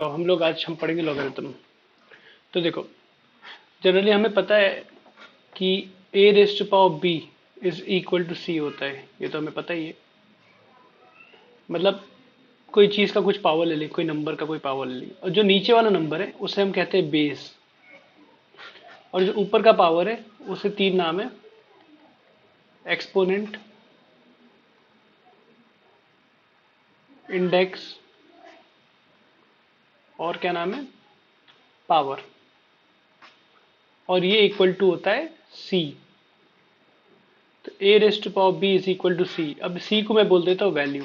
तो हम पढ़ेंगे लॉगरिथम। तो देखो, जनरली हमें पता है कि a raised to power b is equal to c होता है, ये तो हमें पता ही है। मतलब कोई चीज का कुछ पावर ले ली, कोई नंबर का कोई पावर ले ली, और जो नीचे वाला नंबर है उसे हम कहते हैं बेस, और जो ऊपर का पावर है उसे तीन नाम है, एक्सपोनेंट, इंडेक्स, और क्या नाम है, पावर। और ये इक्वल टू होता है सी। तो ए raised to power b is equal to सी। अब सी को मैं बोल देता हूँ वैल्यू,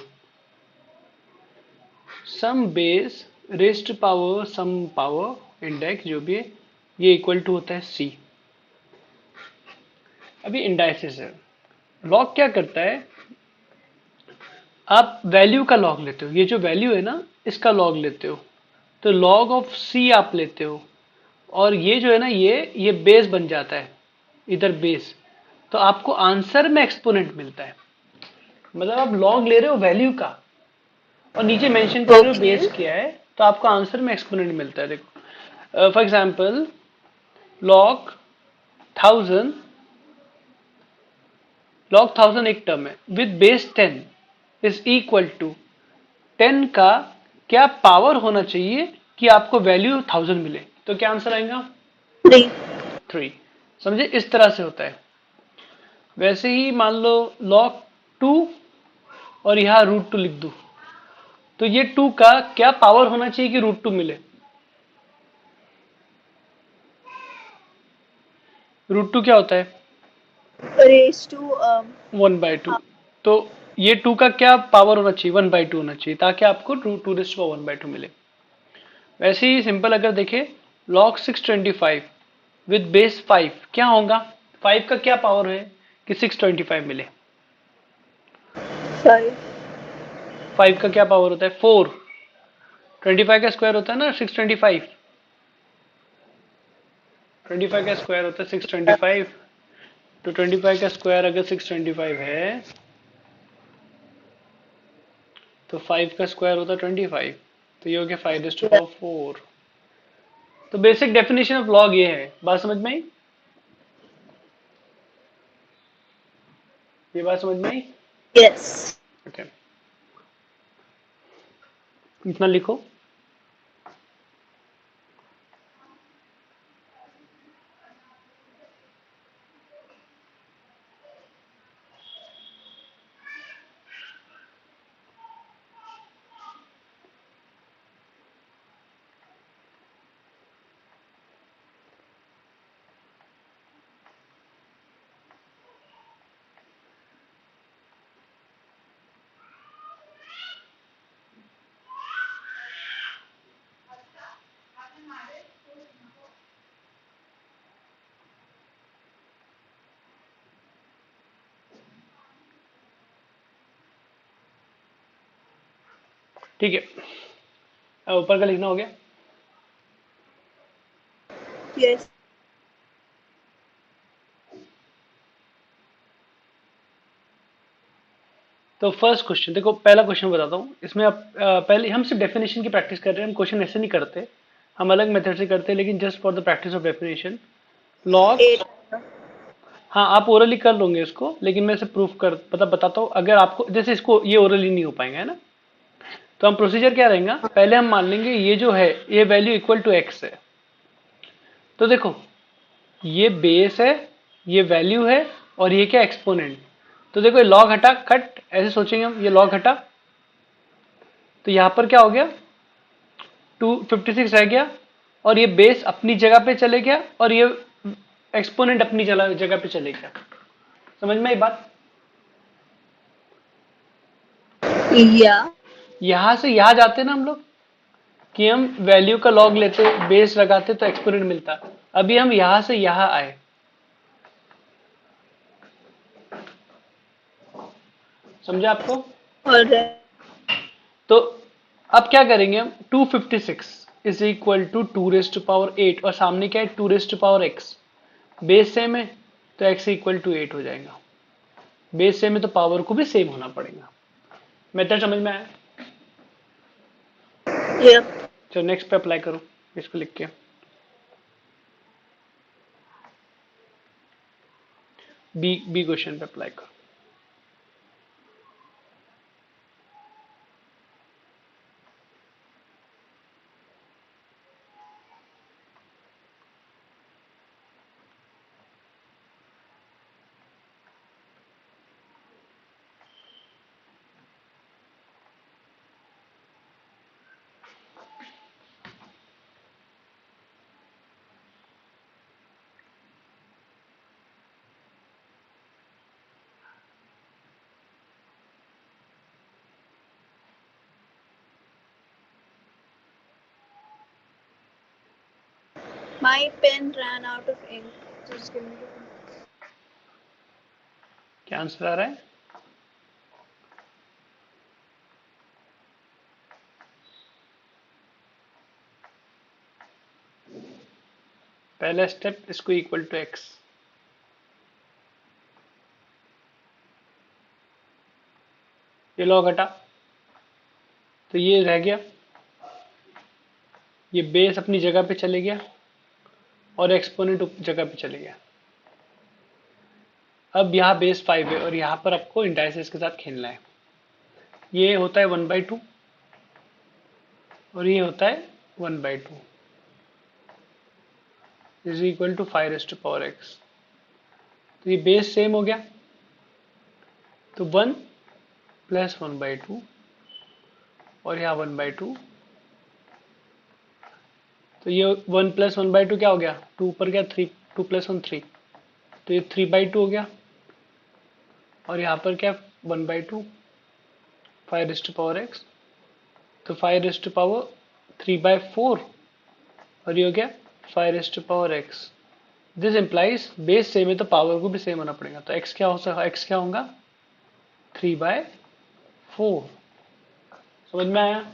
सम base rest power some power index जो भी है, ये इक्वल टू होता है सी। अभी इंडाइसिस है। लॉग क्या करता है, आप वैल्यू का लॉग लेते हो, ये जो वैल्यू है ना इसका लॉग लेते हो, तो लॉग ऑफ सी आप लेते हो, और ये जो है ना ये बेस बन जाता है, इधर बेस। तो आपको आंसर में एक्सपोनेंट मिलता है। मतलब आप लॉग ले रहे हो वैल्यू का, और नीचे मेंशन कर रहे हो ओके। बेस क्या है, तो आपको आंसर में एक्सपोनेंट मिलता है। देखो फॉर एग्जांपल, लॉग 1000, लॉग 1000 एक टर्म है with base 10 is equal to 10 का क्या पावर होना चाहिए कि आपको वैल्यू 1000 मिले। तो क्या आंसर आएगा, 3। 3। समझे, इस तरह से होता है। वैसे ही मान लो लॉग 2 और यहां √2 लिख दूं, तो ये 2 का क्या पावर होना चाहिए कि √2 मिले। √2 क्या होता है, रेस टू 1/2। तो ये 2 का क्या पावर होना चाहिए, 1/2 होना चाहिए, ताकि आपको 2 1/2 मिले। वैसे ही सिंपल अगर देखें, log 625 विद बेस 5 क्या होगा, 5 का क्या पावर है कि 625 मिले। 5। 5 का क्या पावर होता है, 4। 25 का स्क्वायर होता है ना 625, 25 का स्क्वायर होता है 625। तो 25 का स्क्वायर अगर 625 है, तो 5 का स्क्वायर होता है 25। तो ये हो गया 5⁴। तो बेसिक डेफिनेशन ऑफ लॉग ये है। बात समझ में आई, ये बात समझ में आई। यस। ओके, इतना लिखो। ठीक है, अब ऊपर का लिखना हो गया। यस। तो फर्स्ट क्वेश्चन देखो, पहला क्वेश्चन बताता हूँ। इसमें आप पहले हम सिर्फ डेफिनेशन की प्रैक्टिस कर रहे हैं, हम क्वेश्चन ऐसे नहीं करते, हम अलग मेथड से करते हैं, लेकिन just for the practice of definition. Log, 8। हाँ आप ओरली कर लोगे इसको, लेकिन मैं इसे प्रूफ कर बताता हूँ। अगर आपको जैसे इसको ये ओरली नहीं हो पाएंगे है ना, तो हम प्रोसीजर क्या रहेगा, पहले हम मान लेंगे ये जो है ये वैल्यू इक्वल टू एक्स है। तो देखो, ये बेस है, ये वैल्यू है, और ये क्या एक्सपोनेंट। तो देखो ये लॉग हटा कट, ऐसे सोचेंगे हम, ये लॉग हटा, तो यहां पर क्या हो गया, 256 रह गया, और ये बेस अपनी जगह पे चले गया, और ये एक्सपोनेंट अपनी जगह पे चले गया। समझ में आई बात। या। यहां से यहां जाते ना हम लोग, कि हम वैल्यू का लॉग लेते, बेस लगाते तो एक्सपोनेंट मिलता। अभी हम यहां से यहां आए, समझे आपको। और तो अब क्या करेंगे हम, 256 इज इक्वल टू 2⁸ और सामने क्या है 2⁸x। बेस सेम है, तो x इक्वल टू 8 हो जाएगा। बेस सेम है तो पावर को भी सेम होना पड़ेगा। मेथड समझ में आया। या। तो नेक्स्ट पे अप्लाई करो इसको लिख के, बी क्वेश्चन पे अप्लाई करो। My pen ran out of ink. Just give me a second. क्या आंसर आ रहा है? पहला स्टेप, इसको इक्वल टू एक्स, ये लॉग हटा तो ये रह गया, ये बेस अपनी जगह पे चले गया और एक्सपोनेंट जगह पे चले गया। अब यहाँ बेस 5 है और यहाँ पर आपको इंडाइसिस के साथ खेलना है। ये होता है 1/2 और ये होता है 1/2 इज इक्वल टू 5⁻x। तो ये बेस सेम हो गया, तो 1 + 1/2 और यहाँ 1/2, तो ये 1 + 1/2 क्या हो गया, 2 ऊपर गया, 3, 2 + 1 3, तो ये 3/2 हो गया और यहाँ पर क्या 1/2 5⁻x, तो 5⁻3/4 और ये हो गया 5⁻x। This implies base same है तो पावर को भी सेम होना पड़ेगा, तो x क्या हो सकता है, x क्या होगा 3/4। समझ में आया?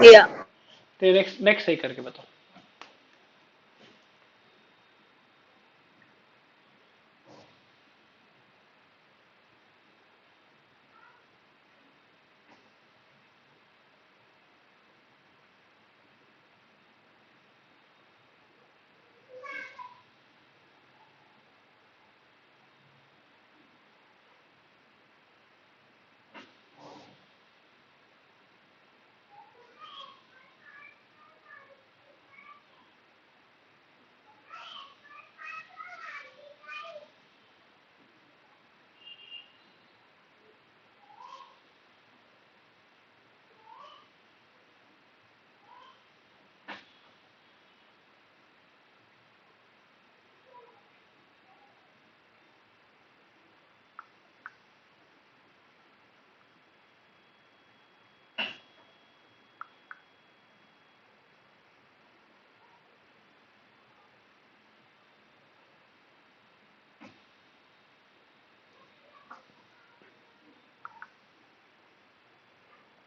Yeah. तो नेक्स्ट सही करके बताओ।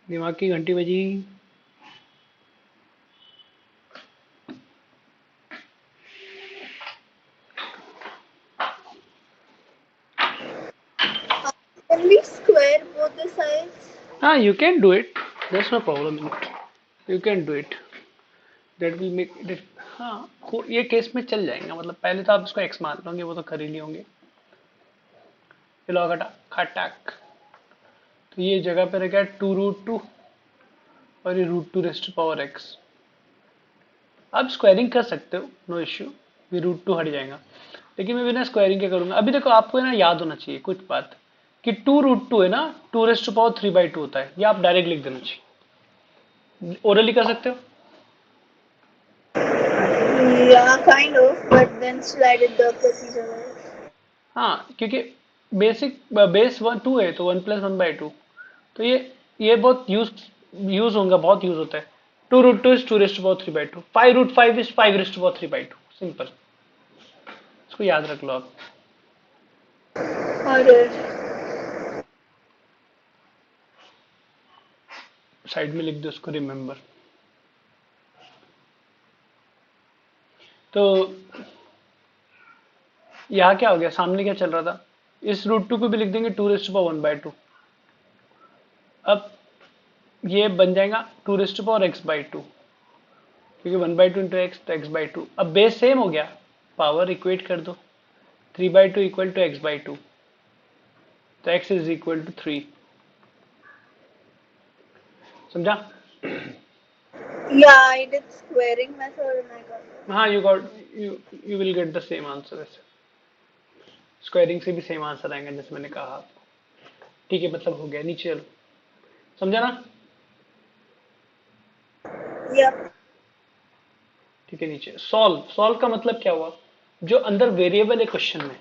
दिमाग की घंटी बजी। Can we square both the sides? हाँ, you can do it, there's no problem in it, you can do it, that will make it। हाँ, ये केस में चल जाएगा, मतलब पहले तो आप इसको x मान लोगे, वो तो कर ही नहीं होंगे। ये लॉग हटा, खटाक, तो ये जगह पे रह गया 2√2 और ये √2⁻x। आप स्क्वायरिंग कर सकते हो, नो इश्यू, ये √2 हट जाएगा, लेकिन मैं बिना स्क्वायरिंग के करूंगा। अभी देखो आपको है ना याद होना चाहिए कुछ बात, कि 2√2 है ना 2⁻3/2 होता है, ये आप डायरेक्ट लिख देना चाहिए। ओरली कर सकते हो? Yeah, kind of, but then slide it the procedure. हाँ, क्योंकि बेस 2 है तो 1 + 1/2, तो ये बहुत यूज होगा, बहुत यूज होता है। 2√2 इज 2⁻3/2, 5√5 इज 5⁻3/2, सिंपल, इसको याद रख लो आप। और साइड में लिख दो उसको, रिमेंबर। तो यहाँ क्या हो गया, सामने क्या चल रहा था, इस √2 को भी लिख देंगे 2⁻1/2। अब ये बन जाएगा 2⁻x/2, क्योंकि 1/2 इंटू एक्स तो x/2। अब बेस सेम हो गया, पावर इक्वेट कर दो, 3/2 इक्वल टू x/2, तो x इज इक्वल टू 3। समझा? Yeah, I did squaring method and I got it. हाँ, you will get the same answer. वैसे स्क्वायरिंग से भी सेम आंसर आएगा जैसे मैंने कहा आपको। ठीक है, मतलब हो गया। नीचे चलो, समझा ना? Yep. ठीक है, नीचे सॉल्व का मतलब क्या हुआ, जो अंदर वेरिएबल है क्वेश्चन में,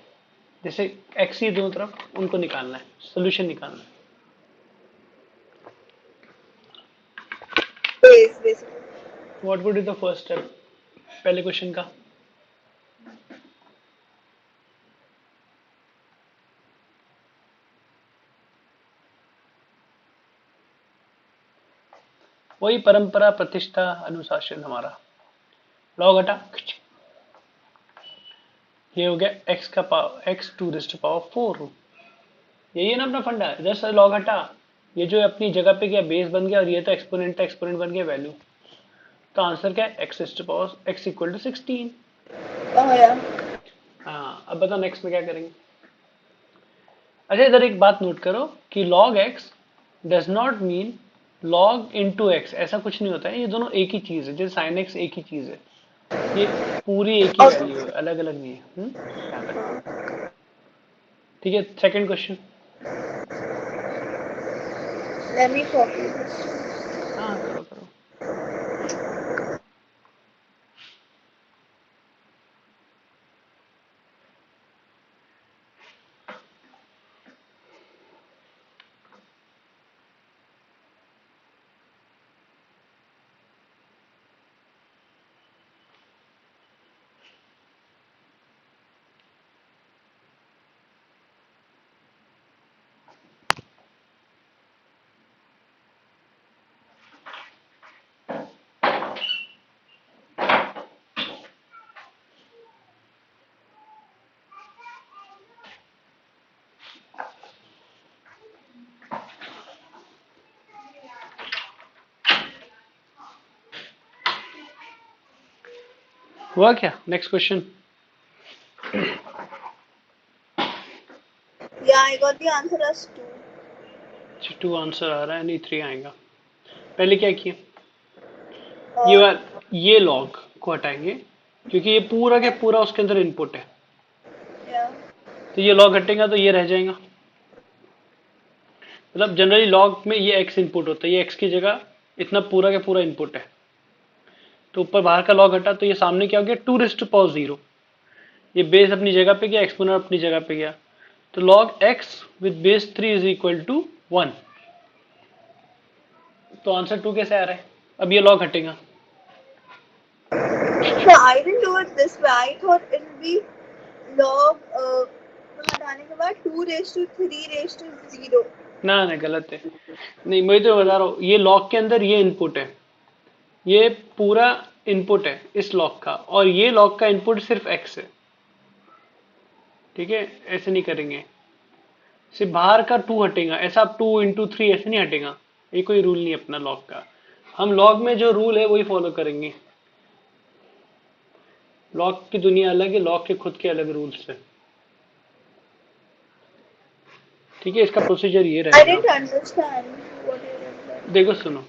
जैसे एक्स ही दोनों तरफ, उनको निकालना है, सोल्यूशन निकालना है। Base, basically. What would be the first step पहले क्वेश्चन का? वही परंपरा, प्रतिष्ठा, अनुशासन हमारा। लॉग हटा, ये हो गया x का पावर x 2⁴। यही है ना अपना फंडा। जस्ट लॉग हटा, ये जो अपनी जगह पे गया बेस बन गया, और ये तो एक्सपोनेंट था, एक्सपोनेंट बन गया वैल्यू। तो आंसर क्या है? x equal to 16। Oh yeah. हाँ, अब बताओ नेक्स्ट में क्या करेंगे। अच्छा, इधर एक बात नोट करो कि log x does not mean log into x, ऐसा कुछ नहीं होता है। ये दोनों एक ही चीज है, जैसे साइन x एक ही चीज है, ये पूरी एक ही Okay. वैल्यू है, अलग अलग नहीं है। ध्यान रखना। ठीक है, second question. Let me copy this. हाँ, करो करो। हुआ क्या? Next question. Yeah, I got the answer as 2. 2 answer आ रहा है, नहीं 3 आएगा। पहले क्या किए, Uh, ये लॉग को हटाएंगे, क्योंकि ये पूरा के पूरा उसके अंदर इनपुट है। yeah. तो ये लॉग हटेगा तो ये रह जाएगा। मतलब जनरली लॉग में ये x इनपुट होता है, ये x की जगह इतना पूरा का पूरा इनपुट है। तो ऊपर बाहर का लॉग हटा तो ये सामने क्या हो गया? 2⁻0। ये बेस अपनी जगह पे गया, एक्सपोनेंट अपनी जगह पे गया, तो log x with base 3 is equal to 1। तो आंसर 2 कैसे आ रहा है? अब ये लॉग हटेगा। No, I didn't do it this way. I thought it would be log हटाने के बाद 2 raised to 3 raised to 0. ना ना, गलत है। नहीं, मैं तो बता रहा हूँ, ये लॉग के अंदर ये इनपुट है, ये पूरा इनपुट है इस लॉग का, और ये लॉग का इनपुट सिर्फ x है। ठीक है, ऐसे नहीं करेंगे, सिर्फ बाहर का 2 हटेगा, ऐसा 2 × 3 ऐसे नहीं हटेगा। ये कोई रूल नहीं अपना लॉग का। हम लॉग में जो रूल है वही फॉलो करेंगे। लॉग की दुनिया अलग है, लॉग के खुद के अलग रूल्स है। ठीक है, इसका प्रोसीजर ये I रहेगा। didn't understand what you did. देखो सुनो,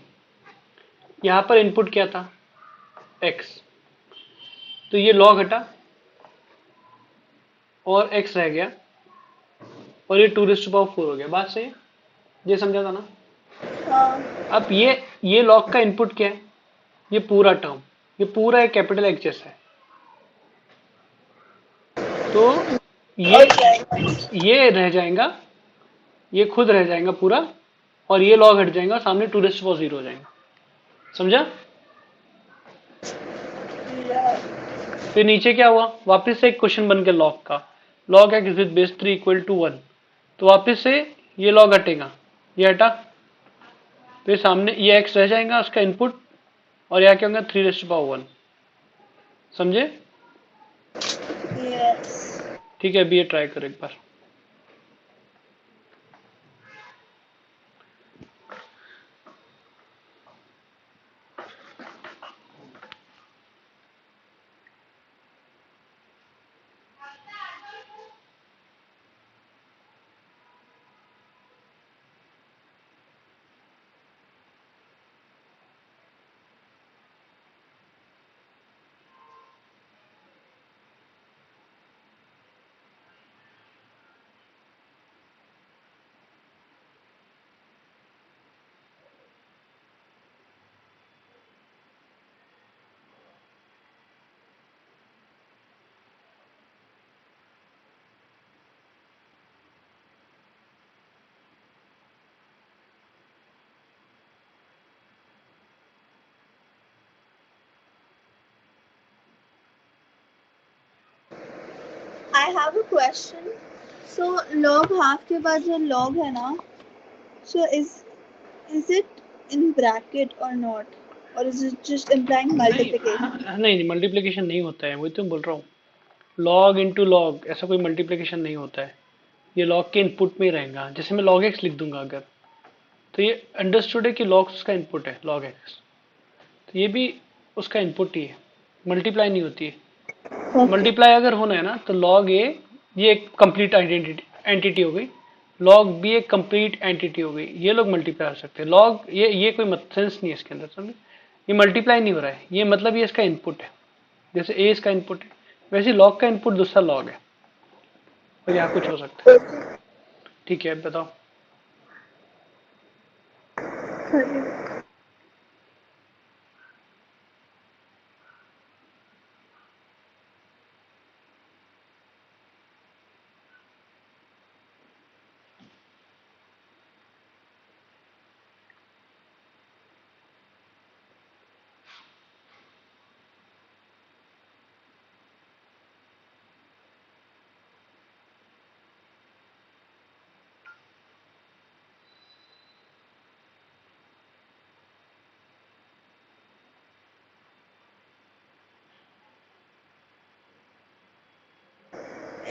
यहाँ पर इनपुट क्या था? x। तो ये लॉग हटा और x रह गया, और ये 2⁴ हो गया। बात सही है? ये समझा था ना? अब ये लॉग का इनपुट क्या है? ये पूरा टर्म, ये पूरा एक कैपिटल X जैसा है। तो ये रह जाएगा, ये खुद रह जाएगा पूरा, और ये लॉग हट जाएगा, सामने 2⁻0 हो जाएगा। समझा? Yeah. फिर नीचे क्या हुआ? वापस से एक क्वेश्चन बन गया लॉग का, log x with base 3 equal to 1। तो वापस से ये लॉग हटेगा, ये हटा, फिर सामने ये x रह जाएगा उसका इनपुट, और यहाँ क्या होगा? 3⁻1। समझे? Yes. ठीक है, अभी ये ट्राई करो एक बार। have a question. So log half के बाद जो log है ना, so is it in bracket or not, or is it just implying नहीं, multiplication? हाँ, नहीं मल्टीप्लिकेशन नहीं होता है, वही तो मैं बोल रहा हूँ। लॉग इंटू लॉग ऐसा कोई मल्टीप्लिकेशन नहीं होता है, ये लॉग के इनपुट में ही रहेगा। जैसे मैं लॉग एक्स लिख दूंगा अगर, तो ये अंडरस्टूड है कि लॉग उसका इनपुट है लॉग एक्स, तो ये भी उसका इनपुट ही है, मल्टीप्लाई नहीं होती है। Okay. मल्टीप्लाई अगर होना है ना तो लॉग ए ये एक कंप्लीट आइडेंटिटी एंटिटी हो गई, लॉग बी एक कंप्लीट एंटिटी हो गई, ये लोग मल्टीप्लाई हो सकते हैं। लॉग ये कोई सेंस नहीं है इसके अंदर, समझे? ये मल्टीप्लाई नहीं हो रहा है, ये मतलब ये इसका इनपुट है। जैसे ए इसका इनपुट है, वैसे लॉग का इनपुट दूसरा लॉग है, और यहाँ कुछ हो सकता है। Okay. ठीक है, अब बताओ। Correct.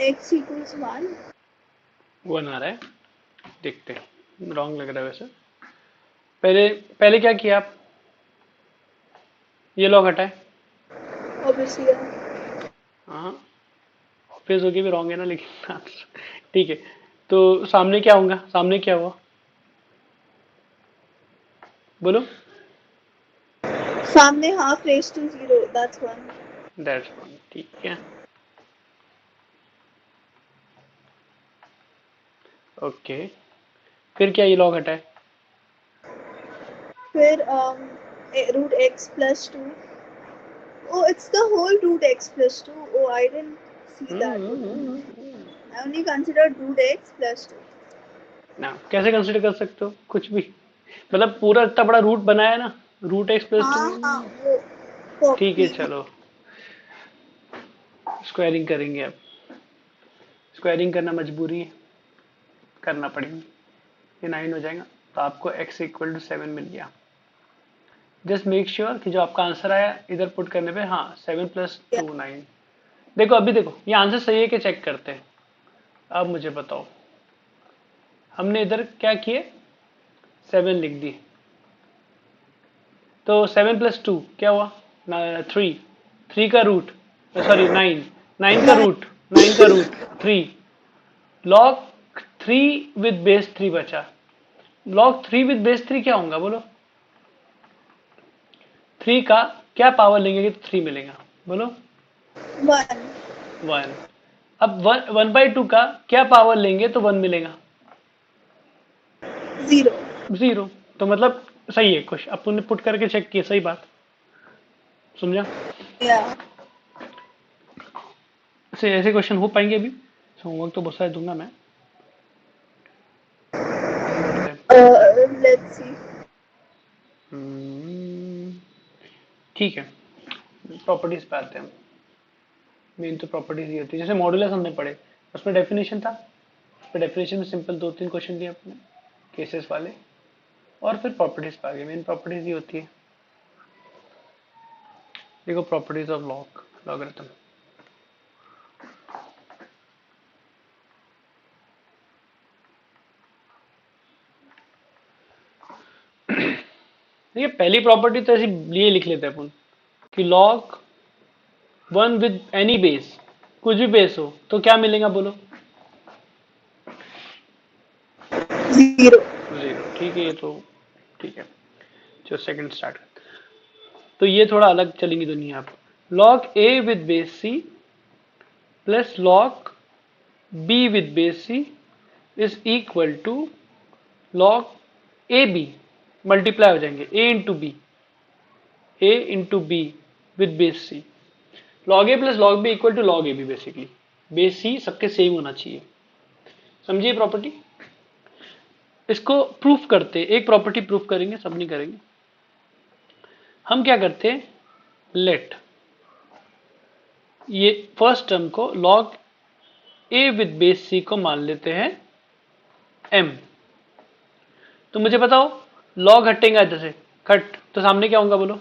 X equals 1. वन आ रहा है, देखते हैं। रॉन्ग लग रहा है वैसे। पहले पहले क्या किया आप, ये लॉग हटाए। Obviously, yeah. हाँ, ऑब्वियस होके भी रॉन्ग है ना, लेकिन ठीक है। तो सामने क्या होगा, सामने क्या हुआ बोलो? सामने half raised to 0. That's 1. That's one, ठीक है। ओके, फिर क्या ये लॉग हटाए? फिर root x plus 2. Oh, it's the whole root x plus 2. Oh, I didn't see that. I only considered root x plus 2. ना कैसे कंसिडर कर सकते हो कुछ भी, मतलब पूरा इतना बड़ा रूट बनाया ना, रूट एक्स प्लस टू। हाँ वो ठीक है कॉपी। चलो, स्क्वायरिंग करेंगे अब। स्क्वायरिंग करना मजबूरी है, करना पड़ेगी। ये 9 हो जाएगा, तो आपको x इक्वल टू 7 मिल गया। जस्ट मेक श्योर कि जो आपका आंसर आया इधर पुट करने पे, हाँ 7 प्लस 2 9। देखो अभी देखो ये आंसर सही है कि चेक करते हैं। अब मुझे बताओ, हमने इधर क्या किए, 7 लिख दी, तो 7 प्लस 2 क्या हुआ, 3। 3 का रूट, सॉरी 9, 9 का रूट, 9 का रूट 3। लॉग 3 विद बेस 3 बचा। लॉग 3 विद बेस 3 क्या होगा बोलो? 3 का क्या पावर लेंगे कि 3 मिलेगा बोलो? 1 1। अब 1/2 का क्या पावर लेंगे तो 1 मिलेगा? 0. 0। तो मतलब सही है, कुछ अपन ने पुट करके चेक किया, सही बात, समझा? Yeah. ऐसे ऐसे क्वेश्चन हो पाएंगे अभी, होमवर्क तो बहुत सारे दूंगा मैं। आगे बढ़ते हैं। Let's see. ठीक है, प्रॉपर्टीज पे आते हैं। मेन तो प्रॉपर्टीज ही होती है। जैसे मॉडुलस हमने पढ़े, उसमें डेफिनेशन था, उसमें डेफिनेशन में सिंपल 2-3 क्वेश्चन दिए अपने केसेस वाले, और फिर प्रॉपर्टीज पे आ गए। मेन प्रॉपर्टीज ही होती है। देखो प्रॉपर्टीज ऑफ लॉग, लॉगरिथम। देखिए पहली प्रॉपर्टी तो ऐसी लिए लिख लेते हैं अपन कि लॉग 1 विद एनी बेस, कुछ भी बेस हो तो क्या मिलेगा बोलो? 0. 0। ठीक है, ये तो ठीक है। जो सेकंड स्टार्ट करते हैं। तो ये थोड़ा अलग चलेंगी दुनिया। आप log a with base c plus log b with base c is equal to log a b, multiply हो जाएंगे a into b, a into b with base c. Log a plus log b equal to log a b, basically base c सबके same होना चाहिए। समझिए property. इसको proof करते, एक property proof करेंगे, सब नहीं करेंगे। हम क्या करते हैं, लेट ये फर्स्ट टर्म को log a with base c को मान लेते हैं m। तो मुझे बताओ लॉग हटेगा इधर से, कट, तो सामने क्या होगा बोलो?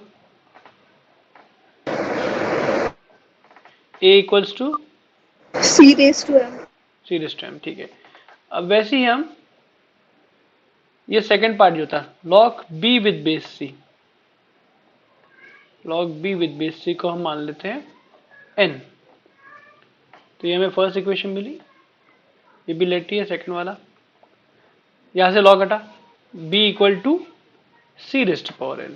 a equals to C raised to M. C rays to m, ठीक है। अब वैसे ही हम ये सेकंड पार्ट जो था log b with base c, log b with base c को हम मान लेते हैं n। तो ये हमें फर्स्ट इक्वेशन मिली, ये भी लेटी है सेकंड वाला, यहां से लॉग हटा, b equal to c rays to power n।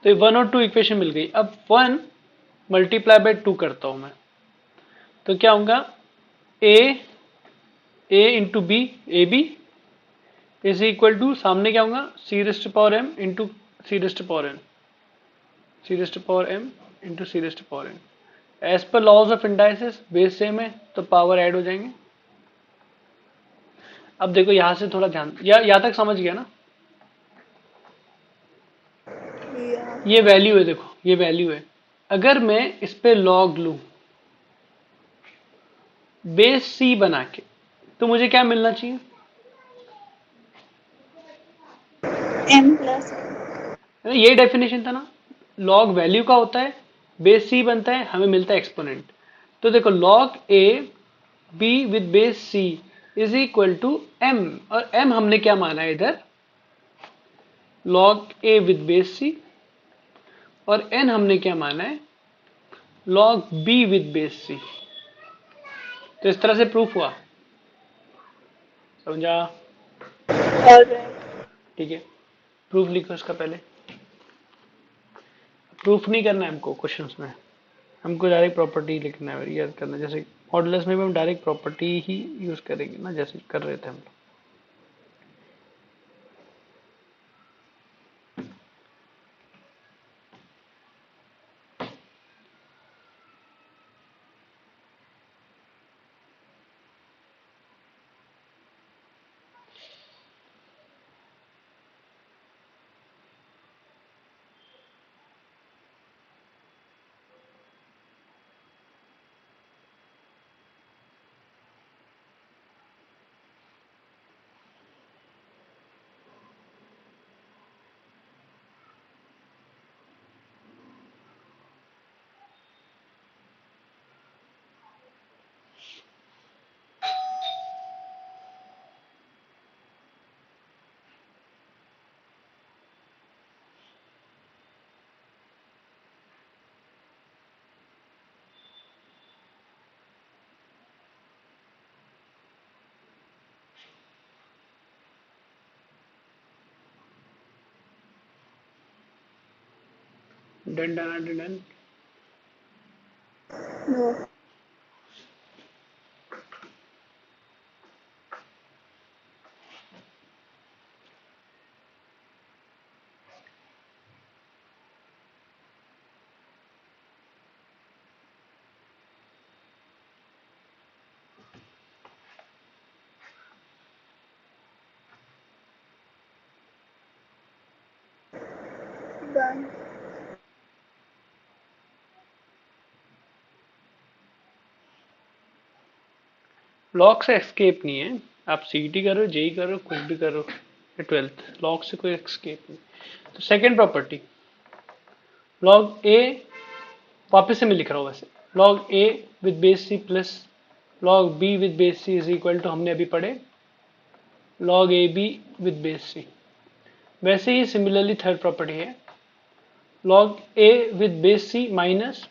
तो ये 1 और 2 इक्वेशन मिल गई। अब 1 मल्टीप्लाई बाय 2 करता हूं मैं, तो क्या होगा? a into b, a b is equal to सामने क्या होगा? C rays to power m into c rays to power n, c rays to power m into c rays to power n। As per laws of indices base same है तो power add हो जाएंगे। अब देखो यहां से थोड़ा ध्यान, यहां तक समझ गया ना? Yeah. ये वैल्यू है, देखो ये वैल्यू है। अगर मैं इस पे लॉग लूं बेस सी बना के, तो मुझे क्या मिलना चाहिए? M plus ये डेफिनेशन था ना, लॉग वैल्यू का होता है, बेस सी बनता है, हमें मिलता है एक्सपोनेंट। तो देखो log a b with base c is equal to m, और m हमने क्या माना है इधर? Log a with base c, और n हमने क्या माना है? Log b with base c. तो इस तरह से प्रूफ हुआ, समझा? Alright. ठीक है, प्रूफ लिखो इसका पहले। प्रूफ नहीं करना है हमको क्वेश्चंस में, हमको डायरेक्ट प्रॉपर्टी लिखना है, याद करना है। जैसे मॉडुलस में भी हम डायरेक्ट प्रॉपर्टी ही यूज करेंगे ना, जैसे कर रहे थे हम लोग। Done done done. No. Done. Log से एस्केप नहीं है, आप सीईटी कर रहे हो, जेई कर रहे हो, कुछ भी कर रहे हो, 12th लॉग से कोई एस्केप नहीं। तो सेकंड प्रॉपर्टी लॉग ए, वापस से मैं लिख रहा हूँ वैसे, log a with base c plus log b with base c is equal to, हमने अभी पढ़े, log a b with base c. वैसे ही सिमिलरली थर्ड प्रॉपर्टी है log a with base c minus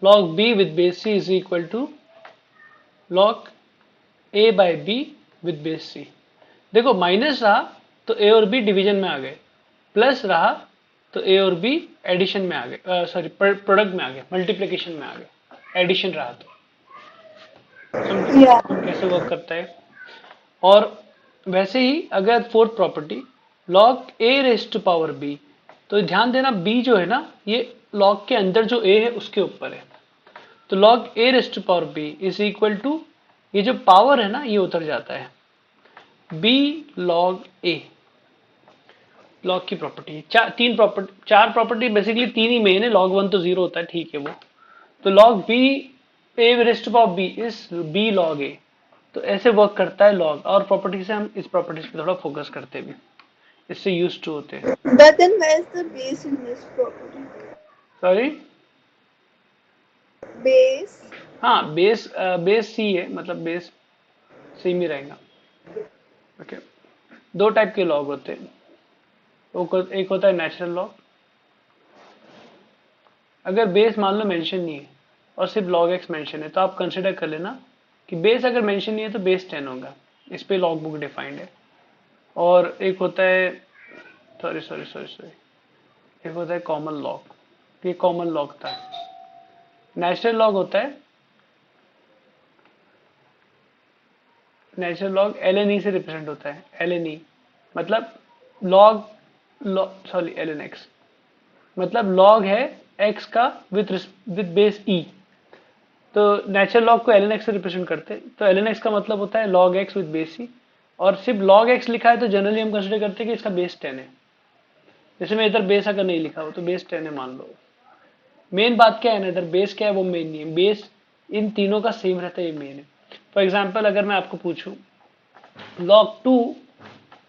log b with base c is equal to log a by b with base c. देखो minus रहा तो ए और B division में आ गए, plus रहा तो ए और बी एडिशन में आ गए, सॉरी प्रोडक्ट में आ गए, मल्टीप्लिकेशन में आ गए, एडिशन रहा तो। Yeah. कैसे वर्क करता है? और वैसे ही अगर fourth property log a raise to power b, तो ध्यान देना बी जो है ना, ये लॉग के अंदर जो ए है उसके ऊपर है, तो log a raise to power b is equal to, ये जो पावर है ना ये उतर जाता है, बी लॉग ए। लॉग की प्रॉपर्टी चार प्रॉपर्टी बेसिकली तीन ही मेन है, लॉग वन तो जीरो होता है, ठीक है वो। तो log b a raised power b is b log a. तो ऐसे वर्क करता है लॉग, और प्रॉपर्टी से हम इस प्रॉपर्टीज पे थोड़ा फोकस करते हैं भी, इससे यूज टू होते हैं। But then where's the base in this property? Sorry, Base. हाँ बेस, बेस सी है, मतलब बेस सेम ही रहेगा। ओके, दो टाइप के लॉग होते हैं, एक होता है नेचुरल लॉग। अगर बेस मान लो मेंशन नहीं है और सिर्फ लॉग एक्स मेंशन है, तो आप कंसिडर कर लेना कि बेस अगर मेंशन नहीं है तो बेस 10 होगा। इस पे लॉग बुक डिफाइंड है। और एक होता है, सॉरी सॉरी सॉरी सॉरी, एक होता है कॉमन लॉग। ये कॉमन लॉग था। नेचुरल लॉग होता है, natural log l n e से रिप्रेजेंट होता है। एल एन ई मतलब log, sorry l n x मतलब लॉग है एक्स का विद बेस ई। तो नेचुरल लॉग को एल एन एक्स से रिप्रेजेंट करते हैं, तो एल एन एक्स का मतलब होता है लॉग एक्स विद बेस ई। और सिर्फ लॉग एक्स लिखा है तो जनरली हम कंसिडर करते हैं कि इसका बेस 10 है। जैसे मैं इधर बेस अगर नहीं लिखा हो तो बेस 10 है मान लो। मेन बात क्या है ना, इधर बेस क्या है वो मेन नहीं है, बेस इन तीनों का सेम रहता है, ये मेन है। फॉर एग्जाम्पल अगर मैं आपको पूछूं log 2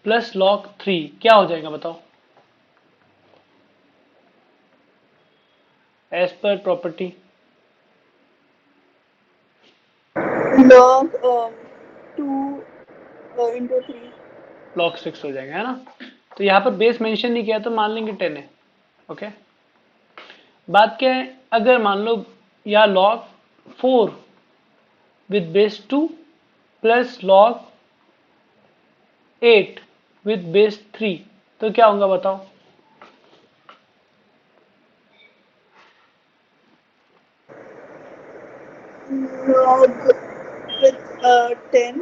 प्लस log 3 क्या हो जाएगा बताओ, as per property. Log 2 into 3. log 6 हो जाएगा, है ना। तो यहाँ पर बेस मेंशन नहीं किया तो मान लेंगे 10 है। ओके, बात क्या है, अगर मान लो या log 4 with base 2 plus log 8 with base 3, तो क्या होगा बताओ। Log with 10.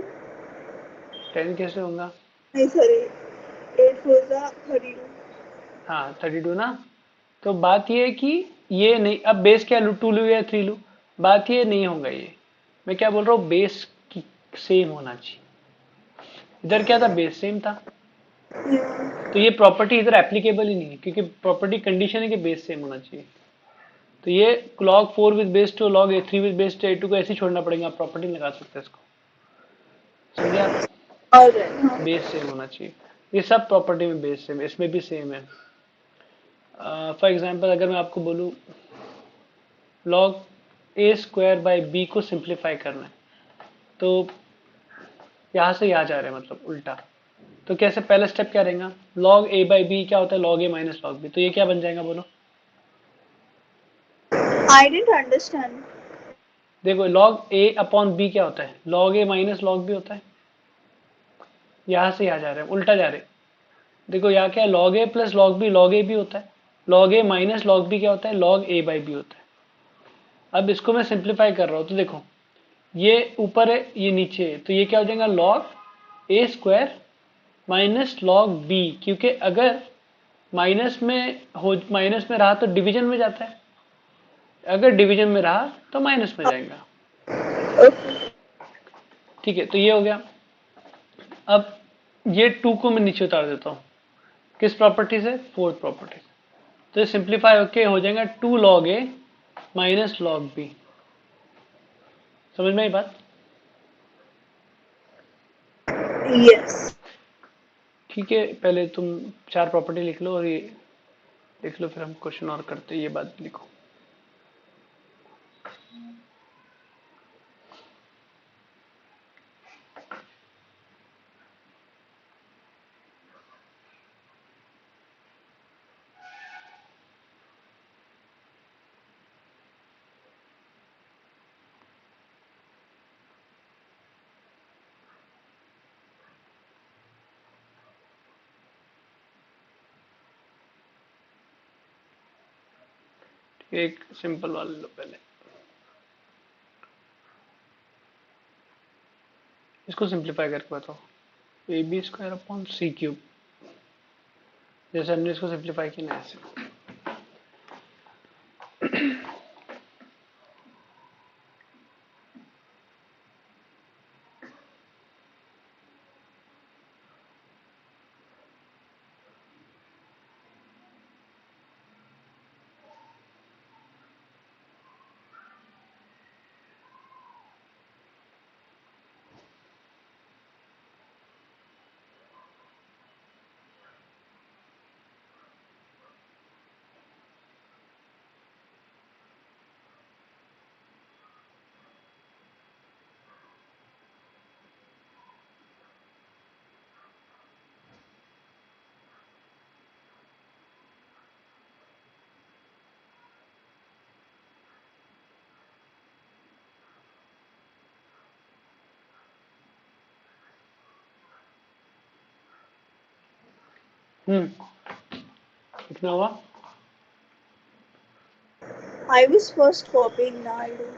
10 कैसे होगा। नहीं sorry. 8 4 जा 32. हाँ 32 ना। तो बात ये है कि ये नहीं, अब बेस क्या लू, 2 लू या 3 लू, बात ये नहीं होगा ये। मैं क्या बोल रहा हूँ, बेस की सेम होना चाहिए। इधर क्या था, बेस सेम था, Yeah. तो ये प्रॉपर्टी इधर एप्लीकेबल ही नहीं है, क्योंकि प्रॉपर्टी कंडीशन है कि बेस सेम होना चाहिए। तो ये log 4 with base 2 log A3 with base 2 को ऐसे ही छोड़ना पड़ेगा, आप प्रॉपर्टी लगा सकते हैं इसको। समझे आप, Alright. हाँ. बेस सेम होना चाहिए। ये सब प्रॉपर्टी में बेस सेम है, इसमें भी सेम है। फॉर एग्जाम्पल अगर मैं आपको बोलूँ log a square by b को सिंप्लीफाई करना है, तो यहाँ से यहाँ जा रहे हैं, मतलब उल्टा। तो कैसे, पहला स्टेप क्या रहेगा, log a बाई बी क्या होता है, log a minus log b। तो ये क्या बन जाएगा बोलो। I didn't understand. देखो log a अपॉन b क्या होता है, log a minus log b होता है। यहाँ से यहाँ जा रहे हैं, उल्टा जा रहे हैं। देखो यहाँ क्या है, log a plus log b log a भी होता है, log a minus log b क्या होता है, log a बाई b होता है। अब इसको मैं सिंप्लीफाई कर रहा हूँ, तो देखो ये ऊपर है ये नीचे है, तो ये क्या हो जाएगा, log a square minus log b, क्योंकि अगर माइनस में रहा तो डिवीजन में जाता है, अगर डिवीजन में रहा तो माइनस में जाएगा। Okay. ठीक है, तो ये हो गया। अब ये 2 को मैं नीचे उतार देता हूँ, किस प्रॉपर्टी से, फोर्थ प्रॉपर्टी से। तो ये सिंप्लीफाई होके हो जाएगा 2 log a minus log b। समझ में आई बात। Yes. ठीक है, पहले तुम 4 प्रॉपर्टी लिख लो और ये लिख लो, फिर हम क्वेश्चन और करते हैं। ये बात लिखो। एक सिंपल वाला लो पहले, इसको सिंप्लीफाई करके बताओ, a b square upon c cube. जैसे हमने इसको सिंप्लीफाई किया ना ऐसे। कितना हुआ? I was first copying, now I'll do.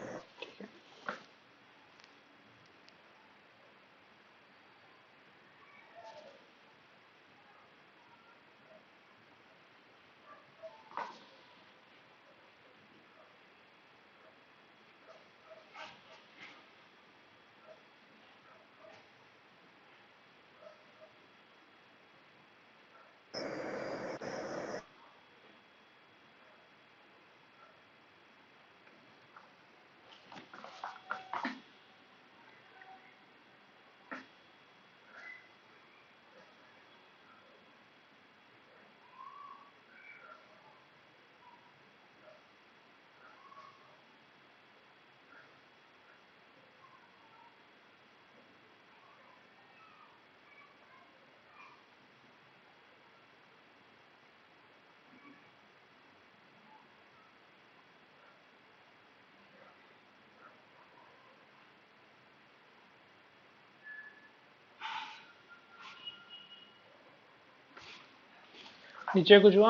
नीचे कुछ हुआ?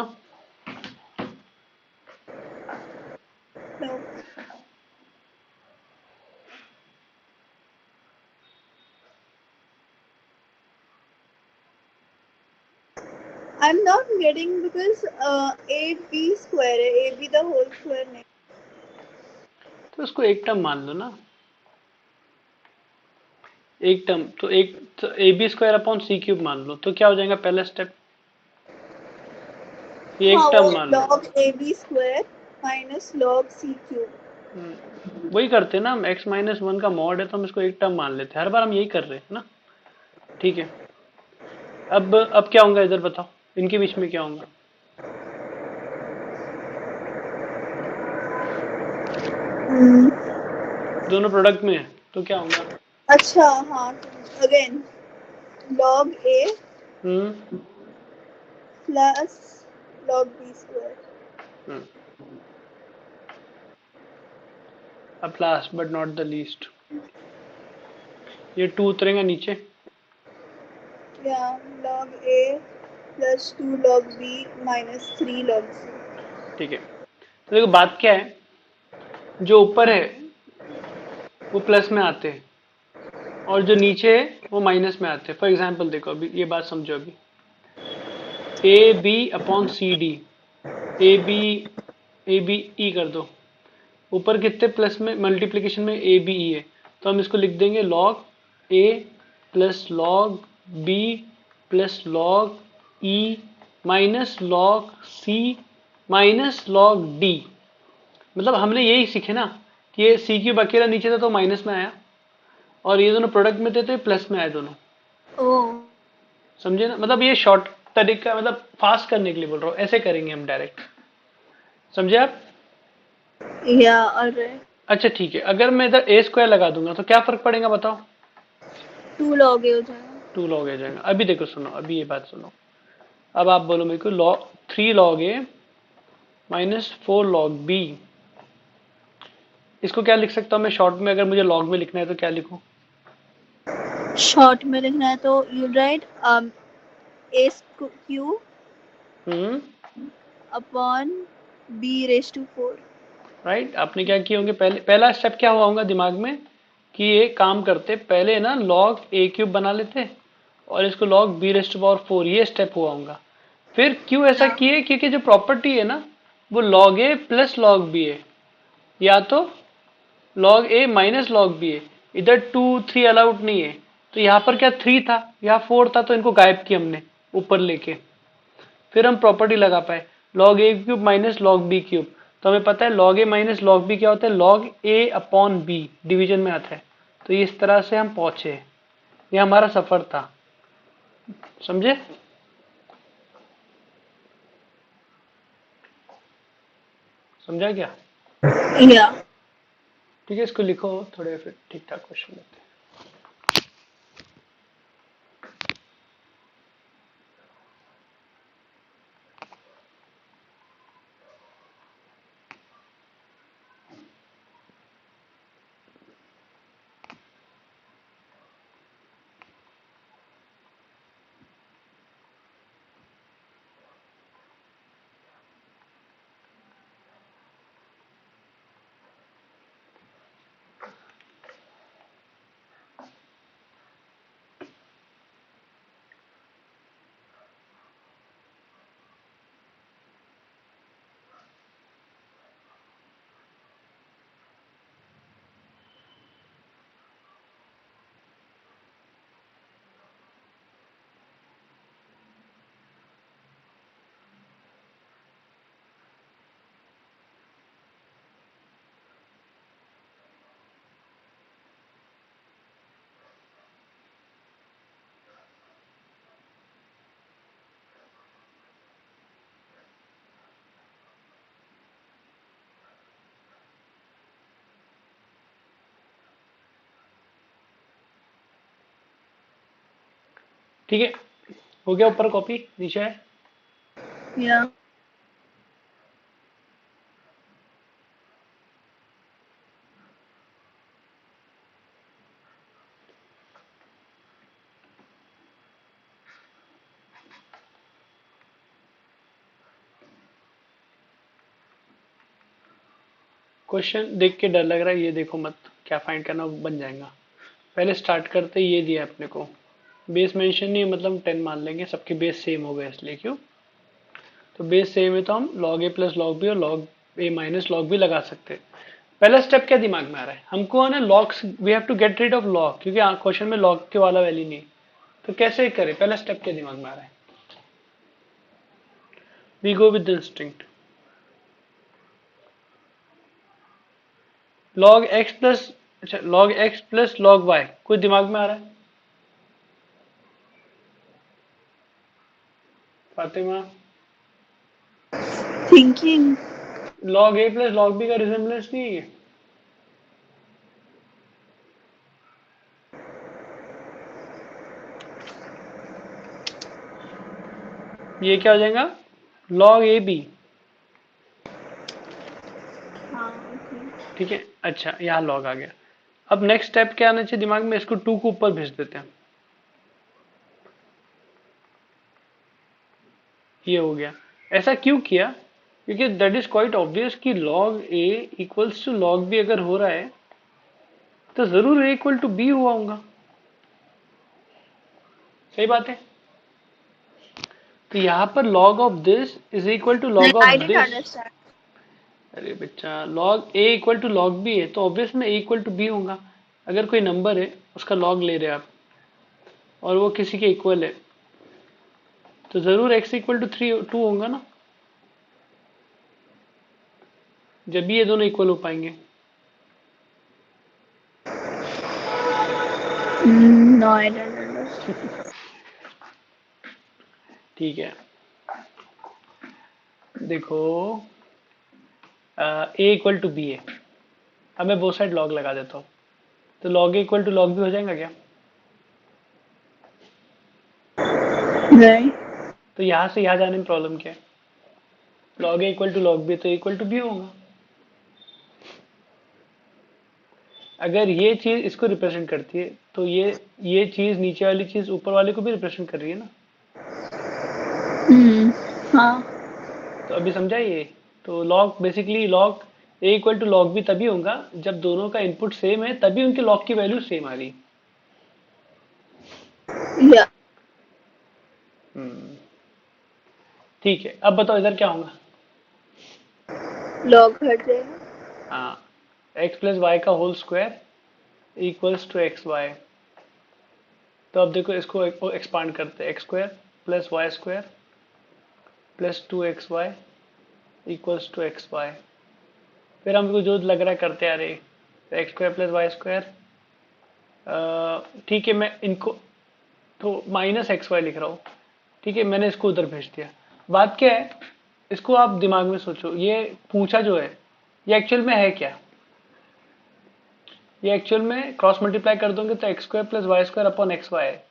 No. I'm not getting because AB square है, AB the whole square नहीं. तो इसको एक टर्म मान लो ना, एक टर्म तो एक, तो a b square upon c cube मान लो, तो क्या हो जाएगा पहला स्टेप? ये एक हाँ वो टर्म मान लो। log AB square minus log C cube. वही करते हैं ना हम, एक्स माइनस वन का मॉड है तो हम इसको एक टर्म मान लेते हैं, हर बार हम यही कर रहे हैं ना। ठीक है, अब क्या होगा इधर बताओ, इनके बीच में क्या होगा? दोनों प्रोडक्ट में है तो क्या होगा? अच्छा हाँ, again log A hmm plus log B square. हम्म। अब last but not the least, ये टू उतरेगा नीचे। Yeah, log A plus 2 log B minus 3 log C. ठीक है, तो देखो बात क्या है, जो ऊपर है वो प्लस में आते हैं और जो नीचे है वो माइनस में आते हैं। फॉर एग्जाम्पल देखो, अभी ये बात समझो, अभी a b upon c d, a b, a b e कर दो, ऊपर कितने प्लस में मल्टीप्लिकेशन में ए बी ई है, तो हम इसको लिख देंगे log a plus log b plus log e minus log c minus log d. मतलब हमने यही सीखे ना कि ये सी क्यूब अकेला नीचे था तो माइनस में आया, और ये दोनों प्रोडक्ट में थे तो ये प्लस में आए दोनों। Oh. समझे ना, मतलब ये शॉर्ट तरीका, मतलब फास्ट करने के लिए बोल रहा हूँ, ऐसे करेंगे हम डायरेक्ट। समझे आप? Yeah, alright. अच्छा ठीक है, अगर मैं इधर ए स्क्वायर लगा दूंगा तो क्या फर्क पड़ेगा बताओ? 2 log A हो जाएगा. टू लॉग आ जाएगा। अभी देखो सुनो, अभी ये बात सुनो, अब आप बोलो मेरे को log 3 log A minus 4 log B, इसको क्या लिख सकता हूँ मैं शॉर्ट में? अगर मुझे लॉग में लिखना है तो क्या लिखूँ? शॉर्ट में लिखना है तो you right A cube hmm, upon B raised to 4. Right. आपने क्या किए होंगे, पहले पहला स्टेप क्या हुआ होगा दिमाग में कि ये काम करते पहले ना लॉग ए क्यूब बना लेते और इसको लॉग बी रेस्ट पावर 4, ये स्टेप हुआ होगा। फिर क्यों ऐसा Yeah. किए? क्योंकि जो प्रॉपर्टी है ना वो log a plus log B है, या तो log a minus log B है, इधर 2 3 अलाउड नहीं है। तो यहाँ पर क्या 3 था, यहाँ 4 था, तो इनको गायब किया हमने ऊपर लेके, फिर हम प्रॉपर्टी लगा पाए log a cube minus log b cube. तो हमें पता है log a minus log b क्या होता है, log a upon b division में आता है। तो इस तरह से हम पहुंचे, ये हमारा सफर था। समझे? समझा क्या? Yeah. ठीक है, इसको लिखो थोड़े, फिर ठीक ठाक क्वेश्चन लेते हैं। ठीक है, हो गया, ऊपर कॉपी, नीचे है। Yeah. क्वेश्चन देख के डर लग रहा है, ये देखो मत, क्या फाइंड करना बन जाएगा। पहले स्टार्ट करते ये दिया अपने को, बेस मेंशन नहीं है, मतलब 10 मान लेंगे, सबके बेस सेम हो गए इसलिए। क्यों? तो बेस सेम है तो हम log a plus log B और log a minus log B लगा सकते हैं। पहला स्टेप क्या दिमाग में आ रहा है हमको, है ना, logs we have to get rid of log, क्योंकि क्वेश्चन में लॉग के वाला वैल्यू नहीं। तो कैसे करें, पहला स्टेप क्या दिमाग में आ रहा है? We go with instinct. Log x plus, अच्छा log x plus log y, कुछ दिमाग में आ रहा है Fatima? Thinking. Log a plus log b का रिजेम्बलेंस नहीं है ये? ये क्या हो जाएगा? Log a b. हाँ, okay. ठीक है, अच्छा यहाँ लॉग आ गया। अब नेक्स्ट स्टेप क्या आना चाहिए दिमाग में, इसको 2 को ऊपर भेज देते हैं। ये हो गया। ऐसा क्यों किया? क्योंकि दैट इज क्वाइट ऑब्वियस कि log a equals to log b अगर हो रहा है तो जरूर ए इक्वल टू बी हुआ होगा। सही बात है। तो यहाँ पर log of this is equal to No, log of I didn't this. understand. अरे बच्चा, log a equal to log b है तो ऑब्वियस में a इक्वल टू b होगा। अगर कोई नंबर है उसका log ले रहे हैं आप और वो किसी के इक्वल है तो जरूर x इक्वल टू 2 होगा ना, जब भी ये दोनों इक्वल हो पाएंगे। No, I didn't understand. ठीक है, देखो a इक्वल टू बी है। अब मैं बोथ साइड log लगा देता हूँ, तो log a equal to log b हो जाएगा क्या? Right. तो यहाँ से यहाँ जाने में प्रॉब्लम क्या है? log a equal to log b तो इक्वल टू b होगा। अगर ये चीज इसको रिप्रेजेंट करती है तो ये चीज नीचे वाली चीज ऊपर वाले को भी रिप्रेजेंट कर रही है ना। हाँ. तो अभी समझा ये? तो log basically log a equal to log b तभी होगा जब दोनों का इनपुट सेम है, तभी उनके लॉग की वैल्यू सेम आ रही। Yeah. ठीक है, अब बताओ इधर क्या होगा? Log हट जाएगा. हाँ, एक्स प्लस वाई का whole square equals to x y. तो अब देखो इसको एक्सपांड करते हैं, x square plus y square plus 2xy equals to x y. फिर हमको जो लग रहा है करते आ रहे, x square plus y square. ठीक है, मैं इनको तो माइनस एक्स वाई लिख रहा हूँ। ठीक है, मैंने इसको उधर भेज दिया। बात क्या है, इसको आप दिमाग में सोचो, ये पूछा जो है ये एक्चुअल में है क्या? ये एक्चुअल में क्रॉस मल्टीप्लाई कर दोगे तो x square plus y square upon x y है।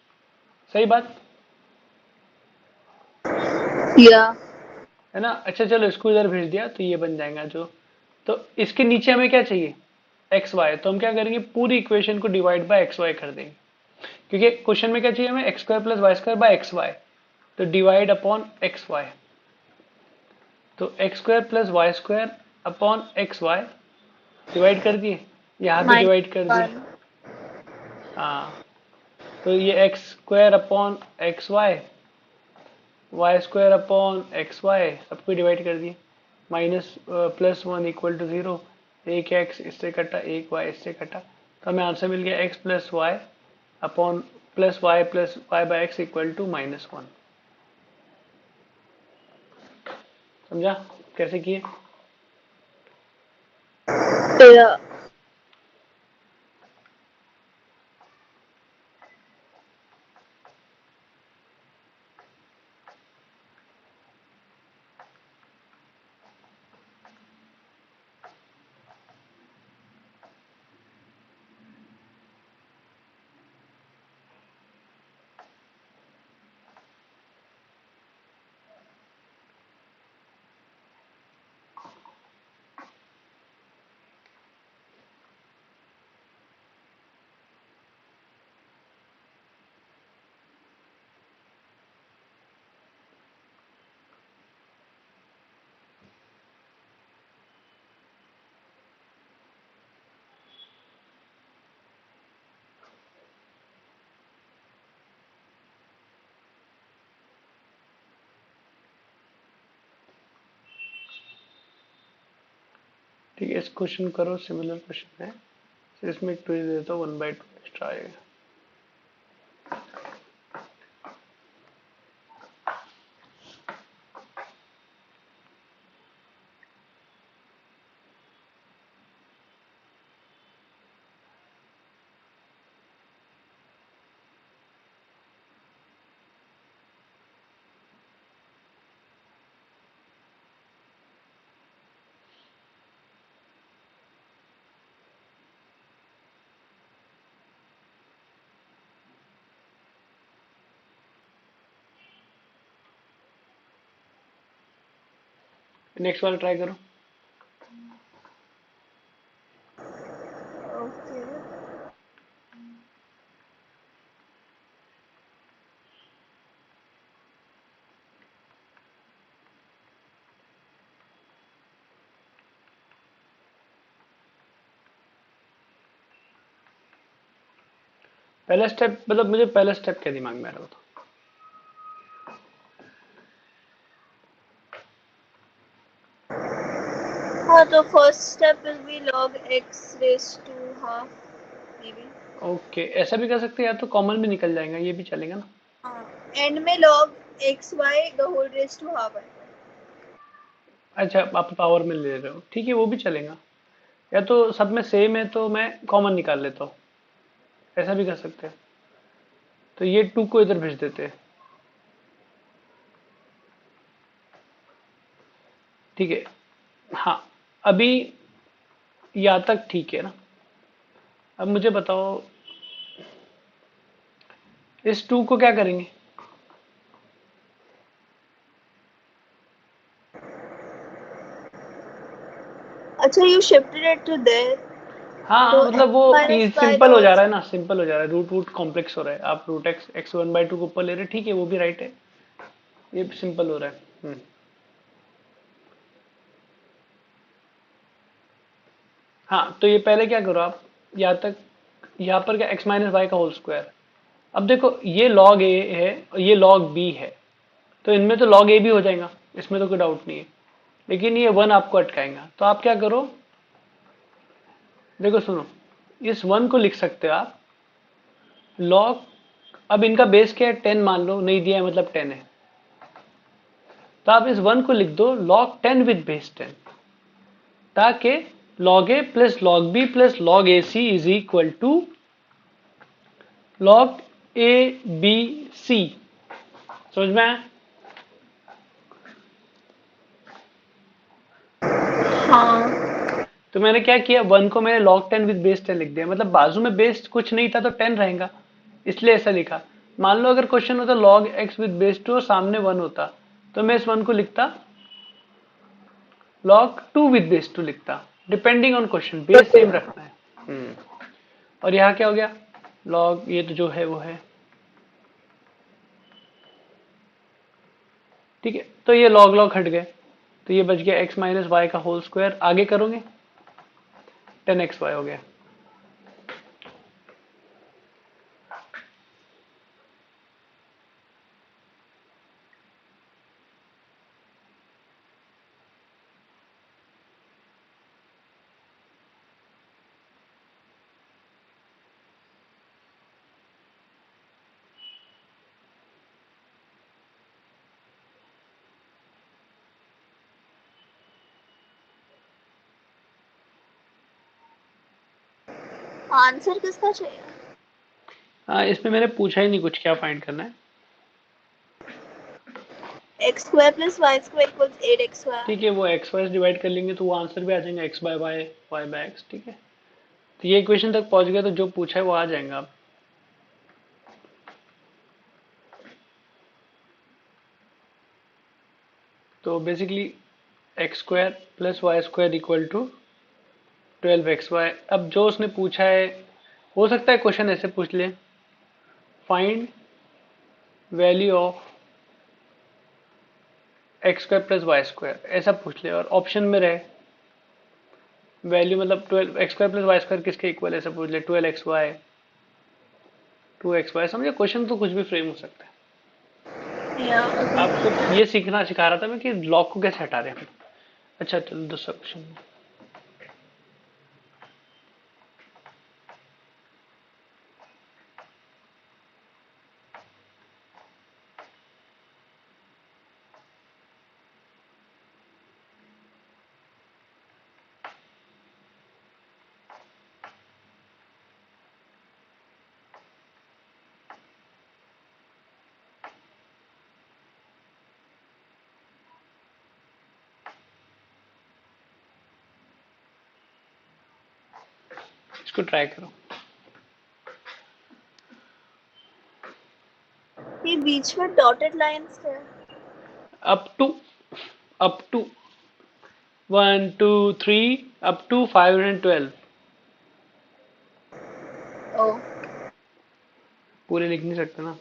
सही बात Yeah. है ना? अच्छा चलो, इसको इधर भेज दिया तो ये बन जाएगा जो। तो इसके नीचे हमें क्या चाहिए? X y. तो हम क्या करेंगे, पूरी इक्वेशन को डिवाइड बाय एक्स वाई कर देंगे, क्योंकि क्वेश्चन में क्या चाहिए हमें, x square plus y square by x y. तो डिवाइड अपॉन एक्स वाई, तो x square plus y square upon x y divide कर दिए, यहाँ भी Minus डिवाइड कर दिए। 1. हाँ, तो ये x square upon x y, y square upon x y, सबको डिवाइड कर दिए। Minus plus 1 equal to 0। एक एक्स इससे कटा, एक वाई इससे कटा, तो हमें आंसर मिल गया x plus y upon plus y by x equal to -1। समझा कैसे किए? Yeah. ठीक है, इस क्वेश्चन करो, सिमिलर क्वेश्चन है, तो इसमें एक ट्विस्ट देता हूँ, 1/2 एक्स्ट्रा आएगा। नेक्स्ट वाला ट्राई करो। ओके, पहला स्टेप मतलब मुझे पहला स्टेप क्या दिमाग में आ रहा था? हाँ तो first step will be log x raised to half maybe। Okay, ऐसा भी कर सकते हैं, या तो कॉमन में निकल जाएगा, ये भी चलेगा ना। हाँ, एंड में log xy the whole raised to half आएगा। अच्छा, आप पावर में ले रहे हो, ठीक है, वो भी चलेगा। या तो सब में सेम है तो मैं कॉमन निकाल लेता हूँ, ऐसा भी कर सकते हैं। तो ये 2 को इधर भेज देते हैं, ठीक है। हाँ, अभी यहाँ तक ठीक है ना। अब मुझे बताओ, इस 2 को क्या करेंगे? अच्छा, you shifted it to there, हाँ तो हाँ, मतलब वो x minus y the simple हो whole जा रहा है ना, square। सिंपल हो जा रहा है, रूट रूट कॉम्प्लेक्स हो रहा है, आप रूट एक्स एक्स 1/2 को ऊपर ले रहे हैं, ठीक है, वो भी राइट है, ये सिंपल हो रहा है। हाँ, तो ये पहले क्या करो आप, यहाँ तक, यहाँ पर क्या x माइनस वाई का होल स्क्वायर। अब देखो, ये log a है और ये log b है, तो इनमें तो log a भी हो जाएगा, इसमें तो कोई डाउट नहीं है, लेकिन ये 1 आपको अटकाएगा। तो आप क्या करो, देखो सुनो, इस 1 को लिख सकते हो आप log, अब इनका बेस क्या है, 10 मान लो, नहीं दिया है मतलब 10 है, तो आप इस 1 को लिख दो log 10 विद बेस 10, ताकि log a plus log b plus log ac is equal to log a b c। समझ में आया? हाँ, तो मैंने क्या किया, 1 को मैंने log 10 विद बेस 10 लिख दिया, मतलब बाजू में बेस कुछ नहीं था तो 10 रहेगा, इसलिए ऐसा लिखा। मान लो अगर क्वेश्चन होता log x विद बेस 2 और सामने 1 होता, तो मैं इस 1 को लिखता log 2 विद बेस 2 लिखता, depending on question, base same रखना है। और यहाँ क्या हो गया, log, ये तो जो है वो है, ठीक है, तो ये log log हट गए, तो ये बच गया x माइनस वाई का होल स्क्वायर, आगे करोगे 10xy हो गया। आंसर किसका चाहिए? हाँ, इसमें मैंने पूछा ही नहीं कुछ, क्या फाइंड करना है। x square plus y square equals 8xy। ठीक है, वो एक्स वाई डिवाइड कर लेंगे तो वो आंसर भी आ जाएगा, x by y, y by x, ठीक है। तो ये इक्वेशन तक पहुंच गया तो जो पूछा है वो आ जाएगा अब। तो basically x square plus y square equal to 12xy। अब जो उसने पूछा है, हो सकता है क्वेश्चन ऐसे पूछ ले, find value of x square plus y square, ऐसा पूछ ले, और ऑप्शन में रहे वैल्यू, मतलब 12x square plus y square किसके इक्वल है, ऐसा पूछ ले, 12xy 2xy, समझे, क्वेश्चन तो कुछ भी फ्रेम हो सकता है। आपको ये सीखना सिखा रहा था मैं कि लॉग को कैसे हटा रहे हैं। अच्छा चलो दूसरा क्वेश्चन। इसको ट्राई करो। ये बीच में डॉटेड लाइंस है। Up to 1 2 3 up to 512। ओ पूरे लिख नहीं सकते ना।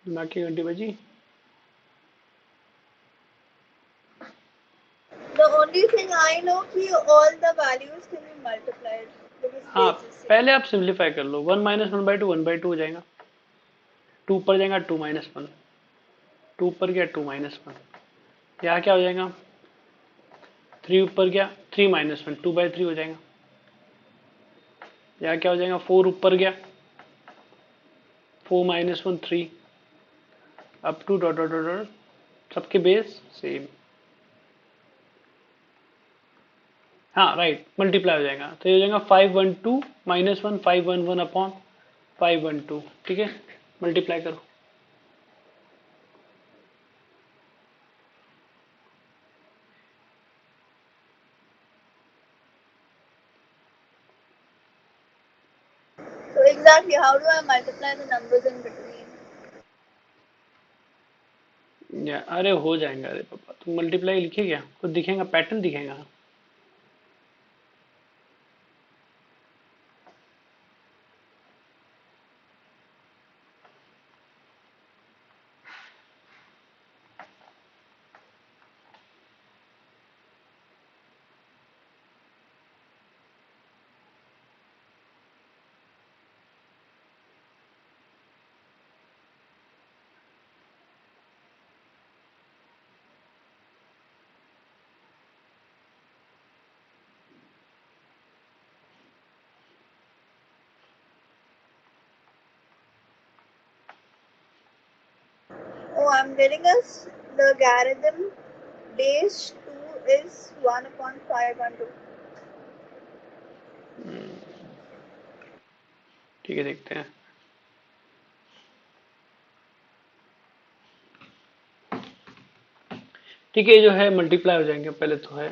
बाकी घंटी बजी। the only thing I know कि all the values can be multiplied because हाँ, base is same. पहले आप सिंप्लीफाई कर लो। 1 - 1/2 1/2 हो जाएगा। 2 ऊपर जाएगा 2 - 1, 2 ऊपर गया 2 - 1। यहाँ क्या हो जाएगा? 3 ऊपर गया 3 - 1 2/3 हो जाएगा। यहाँ क्या हो जाएगा? 4 ऊपर गया 4 - 1 3 up to dot dot dot dot सबके बेस सेम। हाँ राइट, मल्टीप्लाई हो जाएगा तो ये हो जाएगा 512 -1 511 अपॉन 512। ठीक है, मल्टीप्लाई करो। So exactly how do I multiply the numbers in between? या अरे हो जाएगा। अरे पापा तुम मल्टीप्लाई लिखे क्या? कुछ दिखेगा, पैटर्न दिखेगा। Oh, I'm getting us the logarithm base 2 is 1 upon 512. ठीक है, देखते हैं। ठीक है, जो है मल्टीप्लाई हो जाएंगे पहले तो है।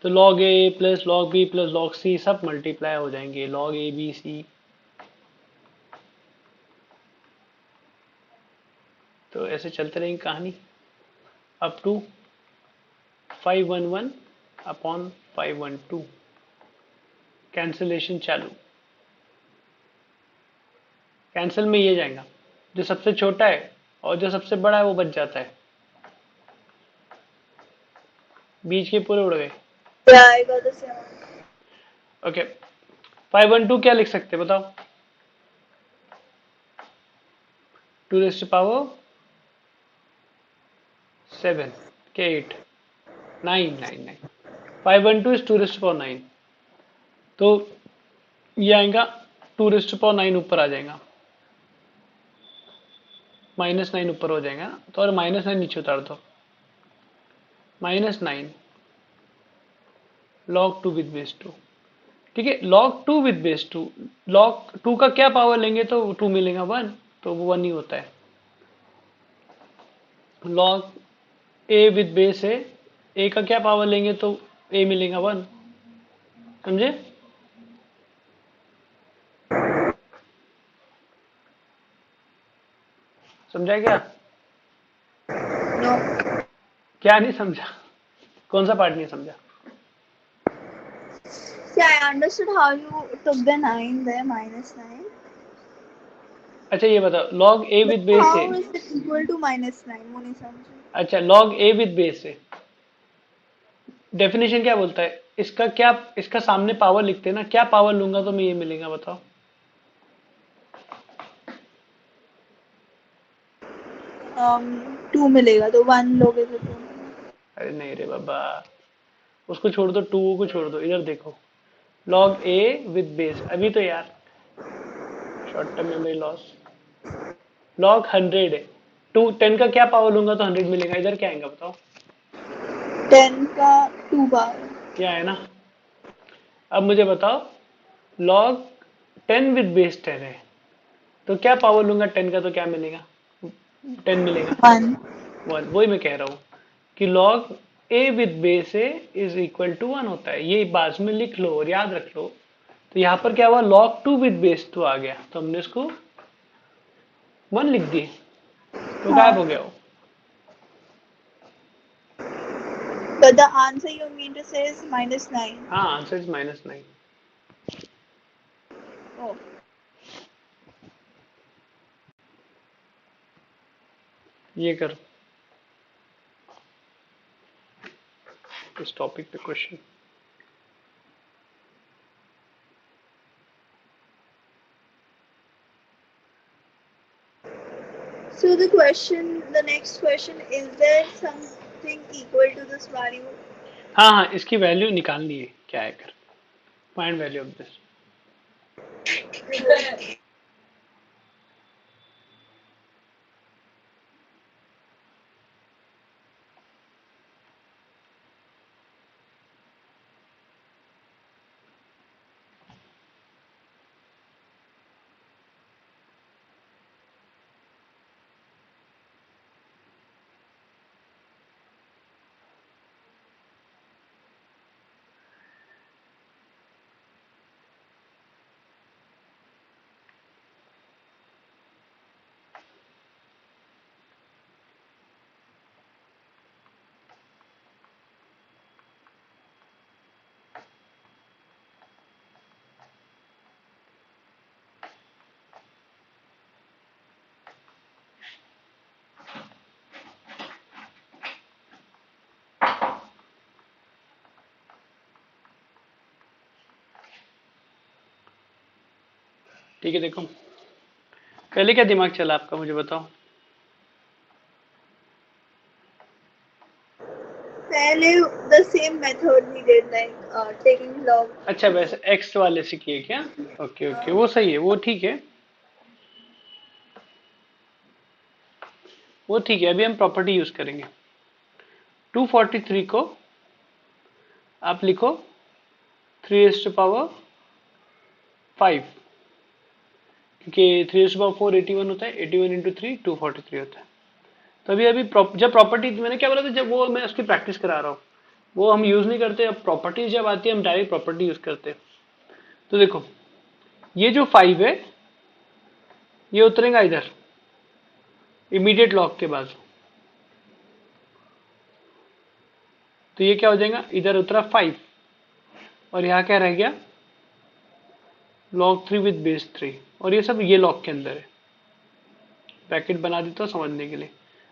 तो log a plus log b plus log c सब मल्टीप्लाई हो जाएंगे। log a b c तो ऐसे चलते रहेंगे कहानी अप टू 511 अपॉन 512। कैंसिलेशन चालू। कैंसिल में ये जाएगा, जो सबसे छोटा है और जो सबसे बड़ा है वो बच जाता है। बीच के पूरे उड़ गए। Yeah, I got the same one. Okay, 512 क्या लिख सकते हैं बताओ? 2 7 के 8 9 9 9 512 इज 2 9। तो ये आएगा 2 9 ऊपर आ जाएगा, -9 ऊपर हो जाएगा ना। तो और -9 नीचे उतार दो। -9 log 2 विद बेस 2। ठीक है, log 2 विद बेस 2। log 2 का क्या पावर लेंगे तो 2 मिलेगा 1, तो वो 1 ही होता है। log a विद बेस है, a का क्या पावर लेंगे तो a मिलेगा 1। समझे? समझा क्या? No. क्या नहीं समझा? कौन सा पार्ट नहीं समझा? See, I understood how you took the 9 there, -9. अच्छा ये बताओ, log a But with base है। how is it equal to -9? वो नहीं समझी। अच्छा, log a विद बेस है। डेफिनेशन क्या बोलता है इसका? क्या इसका सामने पावर लिखते हैं ना, क्या पावर लूंगा तो मैं ये मिलेगा बताओ? 2 मिलेगा तो 1 लोगे तो 2 मिलेगा। अरे नहीं रे बाबा, उसको छोड़ दो, 2 को छोड़ दो, इधर देखो। log a विद बेस, अभी तो यार short term memory loss. log 100 है, 10 का क्या पावर लूंगा तो 100 मिलेगा। इधर क्या आएगा बताओ? 10 का 2 बार। क्या है ना। अब मुझे बताओ, log 10 विद बेस 10 है, तो क्या पावर लूंगा 10 का तो क्या मिलेगा? 10 मिलेगा। 1. 1, वही मैं कह रहा हूँ कि log a with base a is equal to 1 होता है। ये बाजू में लिख लो और याद रख लो। तो यहाँ पर क्या हुआ, log 2 विद बेस 2 आ गया, तो हमने इसको 1 लिख दिए, तो गायब हो हाँ. गया वो। But the answer you mean to say is -9. हाँ, आंसर इज -9। Oh. ये करो इस टॉपिक पे question. So the next question, is there something equal to this value? हाँ हाँ, इसकी वैल्यू निकालनी है, क्या है कर, फाइंड वैल्यू ऑफ दिस। ठीक है, देखो पहले क्या दिमाग चला आपका, मुझे बताओ। पहले the same method we did, like taking log. अच्छा, वैसे एक्स वाले से किए क्या? ओके ओके, वो सही है, वो ठीक है, वो ठीक है। अभी हम प्रॉपर्टी यूज करेंगे। 243 को आप लिखो 3⁻5, क्योंकि 3⁻4 81 होता है, 81 इंटू 3 243 होता है। तो अभी अभी जब प्रॉपर्टी, मैंने क्या बोला था, जब वो मैं उसकी प्रैक्टिस करा रहा हूँ, वो हम यूज नहीं करते। अब प्रॉपर्टी जब आती है हम डायरेक्ट प्रॉपर्टी यूज करते हैं। तो देखो, ये जो 5 है ये उतरेगा इधर इमीडिएट लॉग के बाद, तो ये क्या हो जाएगा, इधर उतरा 5 और यहाँ क्या रह गया, log 3 विद बेस 3, और ये सब ये लॉग के अंदर है। ब्रैकेट बना देता हूँ समझने के लिए।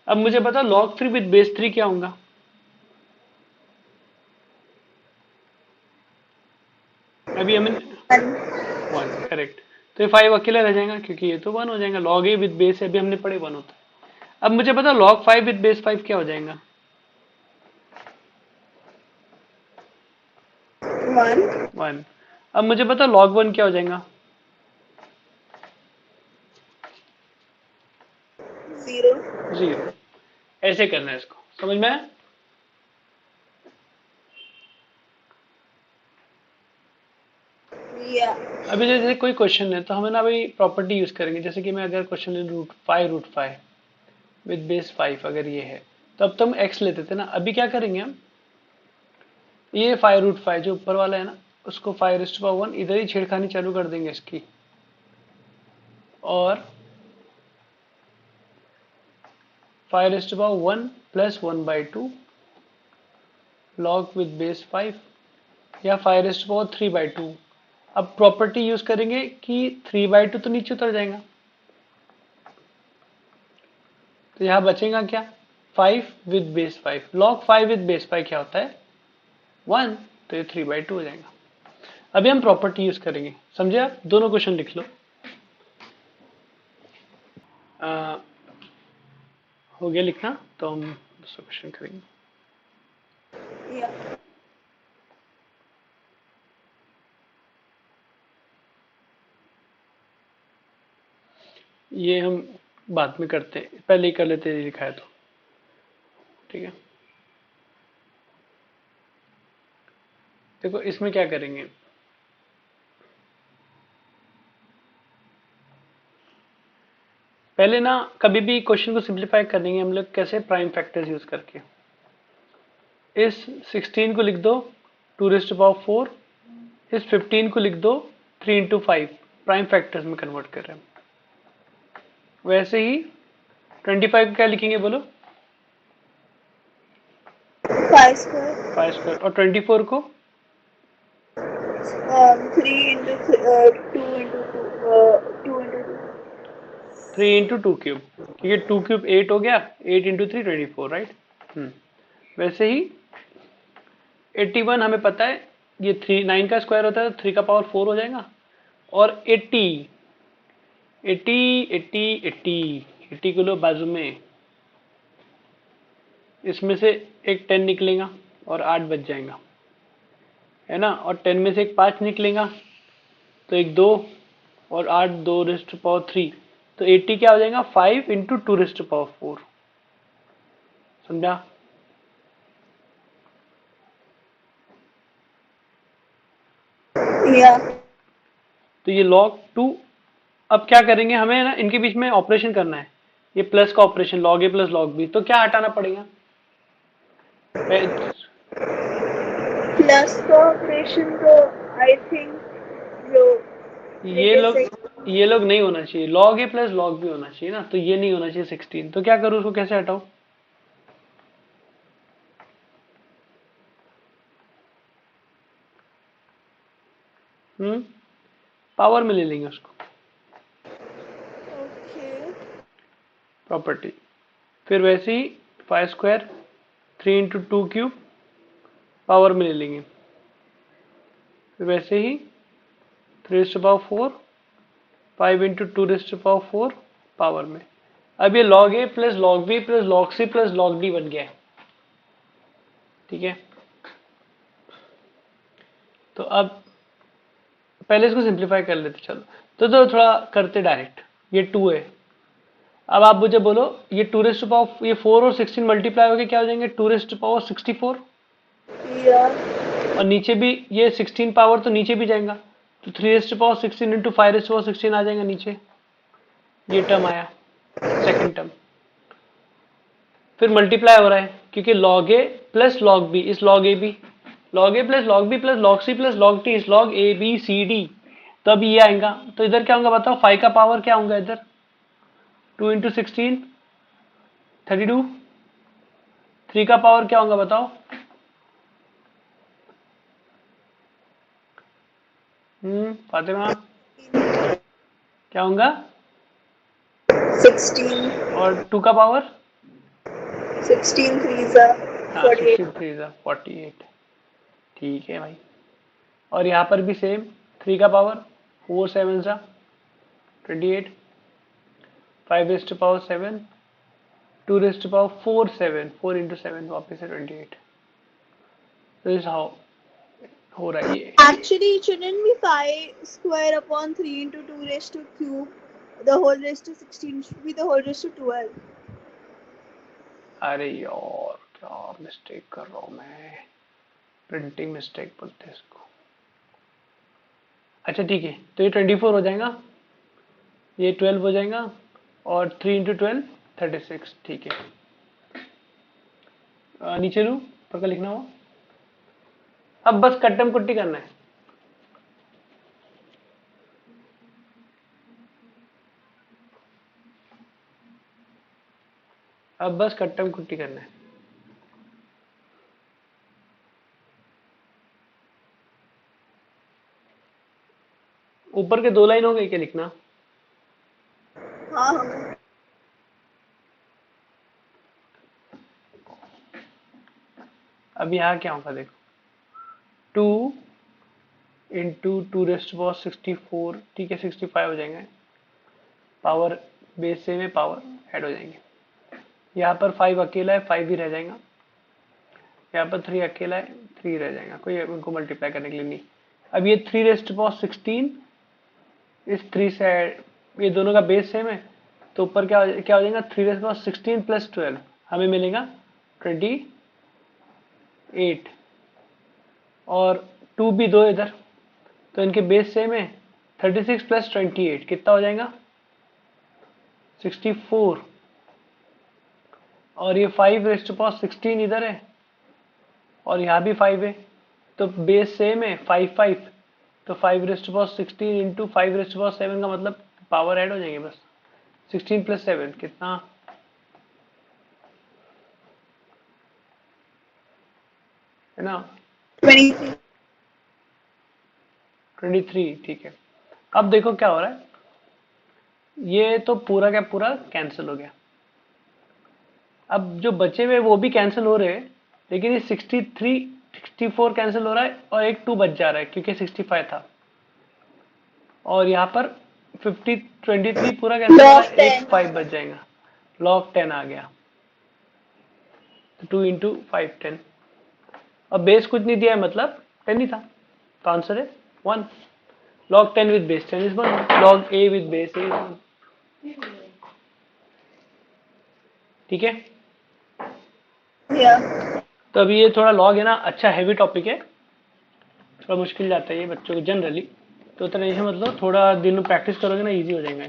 अब मुझे पता log 3 विद बेस 3 क्या होगा, अभी हमें 1 करेक्ट। तो ये 5 अकेला रह जाएगा क्योंकि ये तो 1 हो जाएगा। log a विद बेस अभी हमने पढ़े 1 होता है। अब मुझे पता log 5 विद बेस 5 क्या हो जाएगा, 1. 1। अब मुझे पता log 1 क्या हो जाएगा, 0. 0। ऐसे करना है इसको, समझ में आया? Yeah. अभी जैसे कोई क्वेश्चन है तो हमें ना अभी प्रॉपर्टी यूज करेंगे। जैसे कि मैं अगर क्वेश्चन ले √5 विद बेस 5 अगर ये है, तो अब तो हम x लेते थे ना। अभी क्या करेंगे हम, ये 5√5 जो ऊपर वाला है ना, उसको 5⁻1 इधर ही छेड़खानी चालू कर देंगे इसकी, और 5⁻1 प्लस 1/2 log विद बेस 5, या 5⁻3/2। अब प्रॉपर्टी यूज करेंगे कि 3/2 तो नीचे उतर जाएगा, तो यहां बचेगा क्या, 5 with base 5। log 5 with base 5 क्या होता है, 1, तो ये 3/2 हो जाएगा। अभी हम प्रॉपर्टी यूज करेंगे, समझे आप? दोनों क्वेश्चन लिख लो। आ, हो गया लिखना, तो हम दूसरा क्वेश्चन करेंगे। Yeah. ये हम बाद में करते हैं, पहले ही कर लेते हैं, लिखा है तो ठीक है। देखो इसमें क्या करेंगे, पहले ना कभी भी क्वेश्चन को सिंप्लीफाई करेंगे हम लोग कैसे, प्राइम फैक्टर्स यूज करके। इस 16 को लिख दो 2⁴, इस 15 को लिख दो 3 × 5, प्राइम फैक्टर्स में कन्वर्ट कर रहे हैं। वैसे ही 25 को क्या लिखेंगे बोलो? 5² 5² और 24 को 3 × 2 × 2 × 2 3 × 2³ क्योंकि 2³ 8 हो गया, 8 × 3 24, राइट। वैसे ही 81 हमें पता है ये 9 का स्क्वायर होता है तो 3 का पावर 4 हो जाएगा। और 80 को लो बाजू में, इसमें से एक 10 निकलेगा और 8 बच जाएगा, है ना। और 10 में से एक 5 निकलेगा तो एक 2 और 8 2⁻3, तो 80 क्या हो जाएगा 5 × 2⁴। समझा? या तो ये log 2। अब क्या करेंगे, हमें ना इनके बीच में ऑपरेशन करना है, ये प्लस का operation log a + log b, तो क्या हटाना पड़ेगा? प्लस का ऑपरेशन तो आई थिंक जो ये लोग नहीं होना चाहिए, log a + log b होना चाहिए ना, तो ये नहीं होना चाहिए 16। तो क्या करूँ, उसको कैसे हटाऊं? पावर में ले लेंगे उसको, ओके प्रॉपर्टी। फिर वैसे ही 5² 3 × 2³ पावर में ले लेंगे। फिर वैसे ही 3⁴ 5 × 2⁴ पावर में। अब ये log a + log b + log c + log d बन गया है, ठीक है। तो अब पहले इसको सिंप्लीफाई कर लेते चलो, तो थोड़ा करते डायरेक्ट। ये 2 है, अब आप मुझे बोलो ये 2⁻, ये 4 और 16 मल्टीप्लाई होके क्या हो जाएंगे 2⁻64, या और नीचे भी ये 16 पावर तो नीचे भी जाएगा, तो 3⁻16 × 5⁻16 आ जाएगा नीचे, ये टर्म आया सेकंड टर्म। फिर मल्टीप्लाई हो रहा है क्योंकि log a + log b इस log a b, log a + log b + log c + log t इस log a b c d। तो अब ये आएगा, तो इधर क्या होगा बताओ, 5 का पावर क्या होगा इधर, 2 × 16 32, 3 का पावर क्या होगा बताओ, फातिमा क्या होगा, 16 और 2 का पावर 16 3 सा हाँ 48 16 3 48, ठीक है भाई। और यहाँ पर भी सेम, 3 का पावर 4 7 सा 28, 5⁻7 2⁻4 7, 4 × 7 वापस से 28। तो इस हाउ हो रहा है ये। actually it shouldn't be 5² / 3 × 2⁵, the whole raised to 16 should be the whole raised to 12। अरे यार क्या मिस्टेक कर रहा हूँ मैं, प्रिंटिंग मिस्टेक बोलते हैं इसको। अच्छा ठीक है, तो ये 24 हो जाएगा, ये 12 हो जाएगा, और 3 × 12 36, ठीक है। नीचे लू पर का लिखना हो, अब बस कट्टम कुट्टी करना है। अब बस कट्टम कुट्टी करना है। ऊपर के 2 लाइन हो गई क्या लिखना? हाँ हाँ अब यहाँ क्या होगा देखो, 2 × 2⁻64, ठीक है 65 हो जाएंगे, पावर बेस से में पावर ऐड हो जाएंगे। यहाँ पर 5 अकेला है, 5 ही रह जाएगा। यहाँ पर 3 अकेला है, 3 रह जाएगा, कोई उनको मल्टीप्लाई करने के लिए नहीं। अब ये 3⁻16 इस 3 से ये दोनों का बेस सेम है, तो ऊपर क्या हो जाएगा 3⁻16 + 12 हमें मिलेगा 28, और 2 भी 2 इधर, तो इनके बेस सेम है। 36 + 28 कितना हो जाएगा 64 और ये 5⁻16 इधर है और यहाँ भी 5 है, तो बेस सेम है 5 5, तो 5⁻16 इंटू 5⁻7 का मतलब पावर ऐड हो जाएंगे बस। 16 + 7 कितना, है ना 23। 23, ठीक है। अब देखो क्या हो रहा है, ये तो पूरा क्या पूरा कैंसिल हो गया। अब जो बचे हुए वो भी कैंसिल हो रहे हैं, लेकिन ये 63 64 कैंसिल हो रहा है और एक 2 बच जा रहा है क्योंकि 65 था, और यहाँ पर 23 पूरा कैंसिल हो रहा log है, एक 10। 5 बच जाएगा, log 10 आ गया, तो 2 इंटू 5 10। अब बेस कुछ नहीं दिया है मतलब 10 ही था, तो आंसर है 1। log 10 with base 10 is 1, log a with base a is 1। ठीक है, Yeah. तो अभी ये थोड़ा लॉग है ना, अच्छा हैवी टॉपिक है, थोड़ा मुश्किल जाता है ये बच्चों को जनरली, तो टेंशन मतलब थोड़ा दिन में प्रैक्टिस करोगे ना इजी हो जाएगा।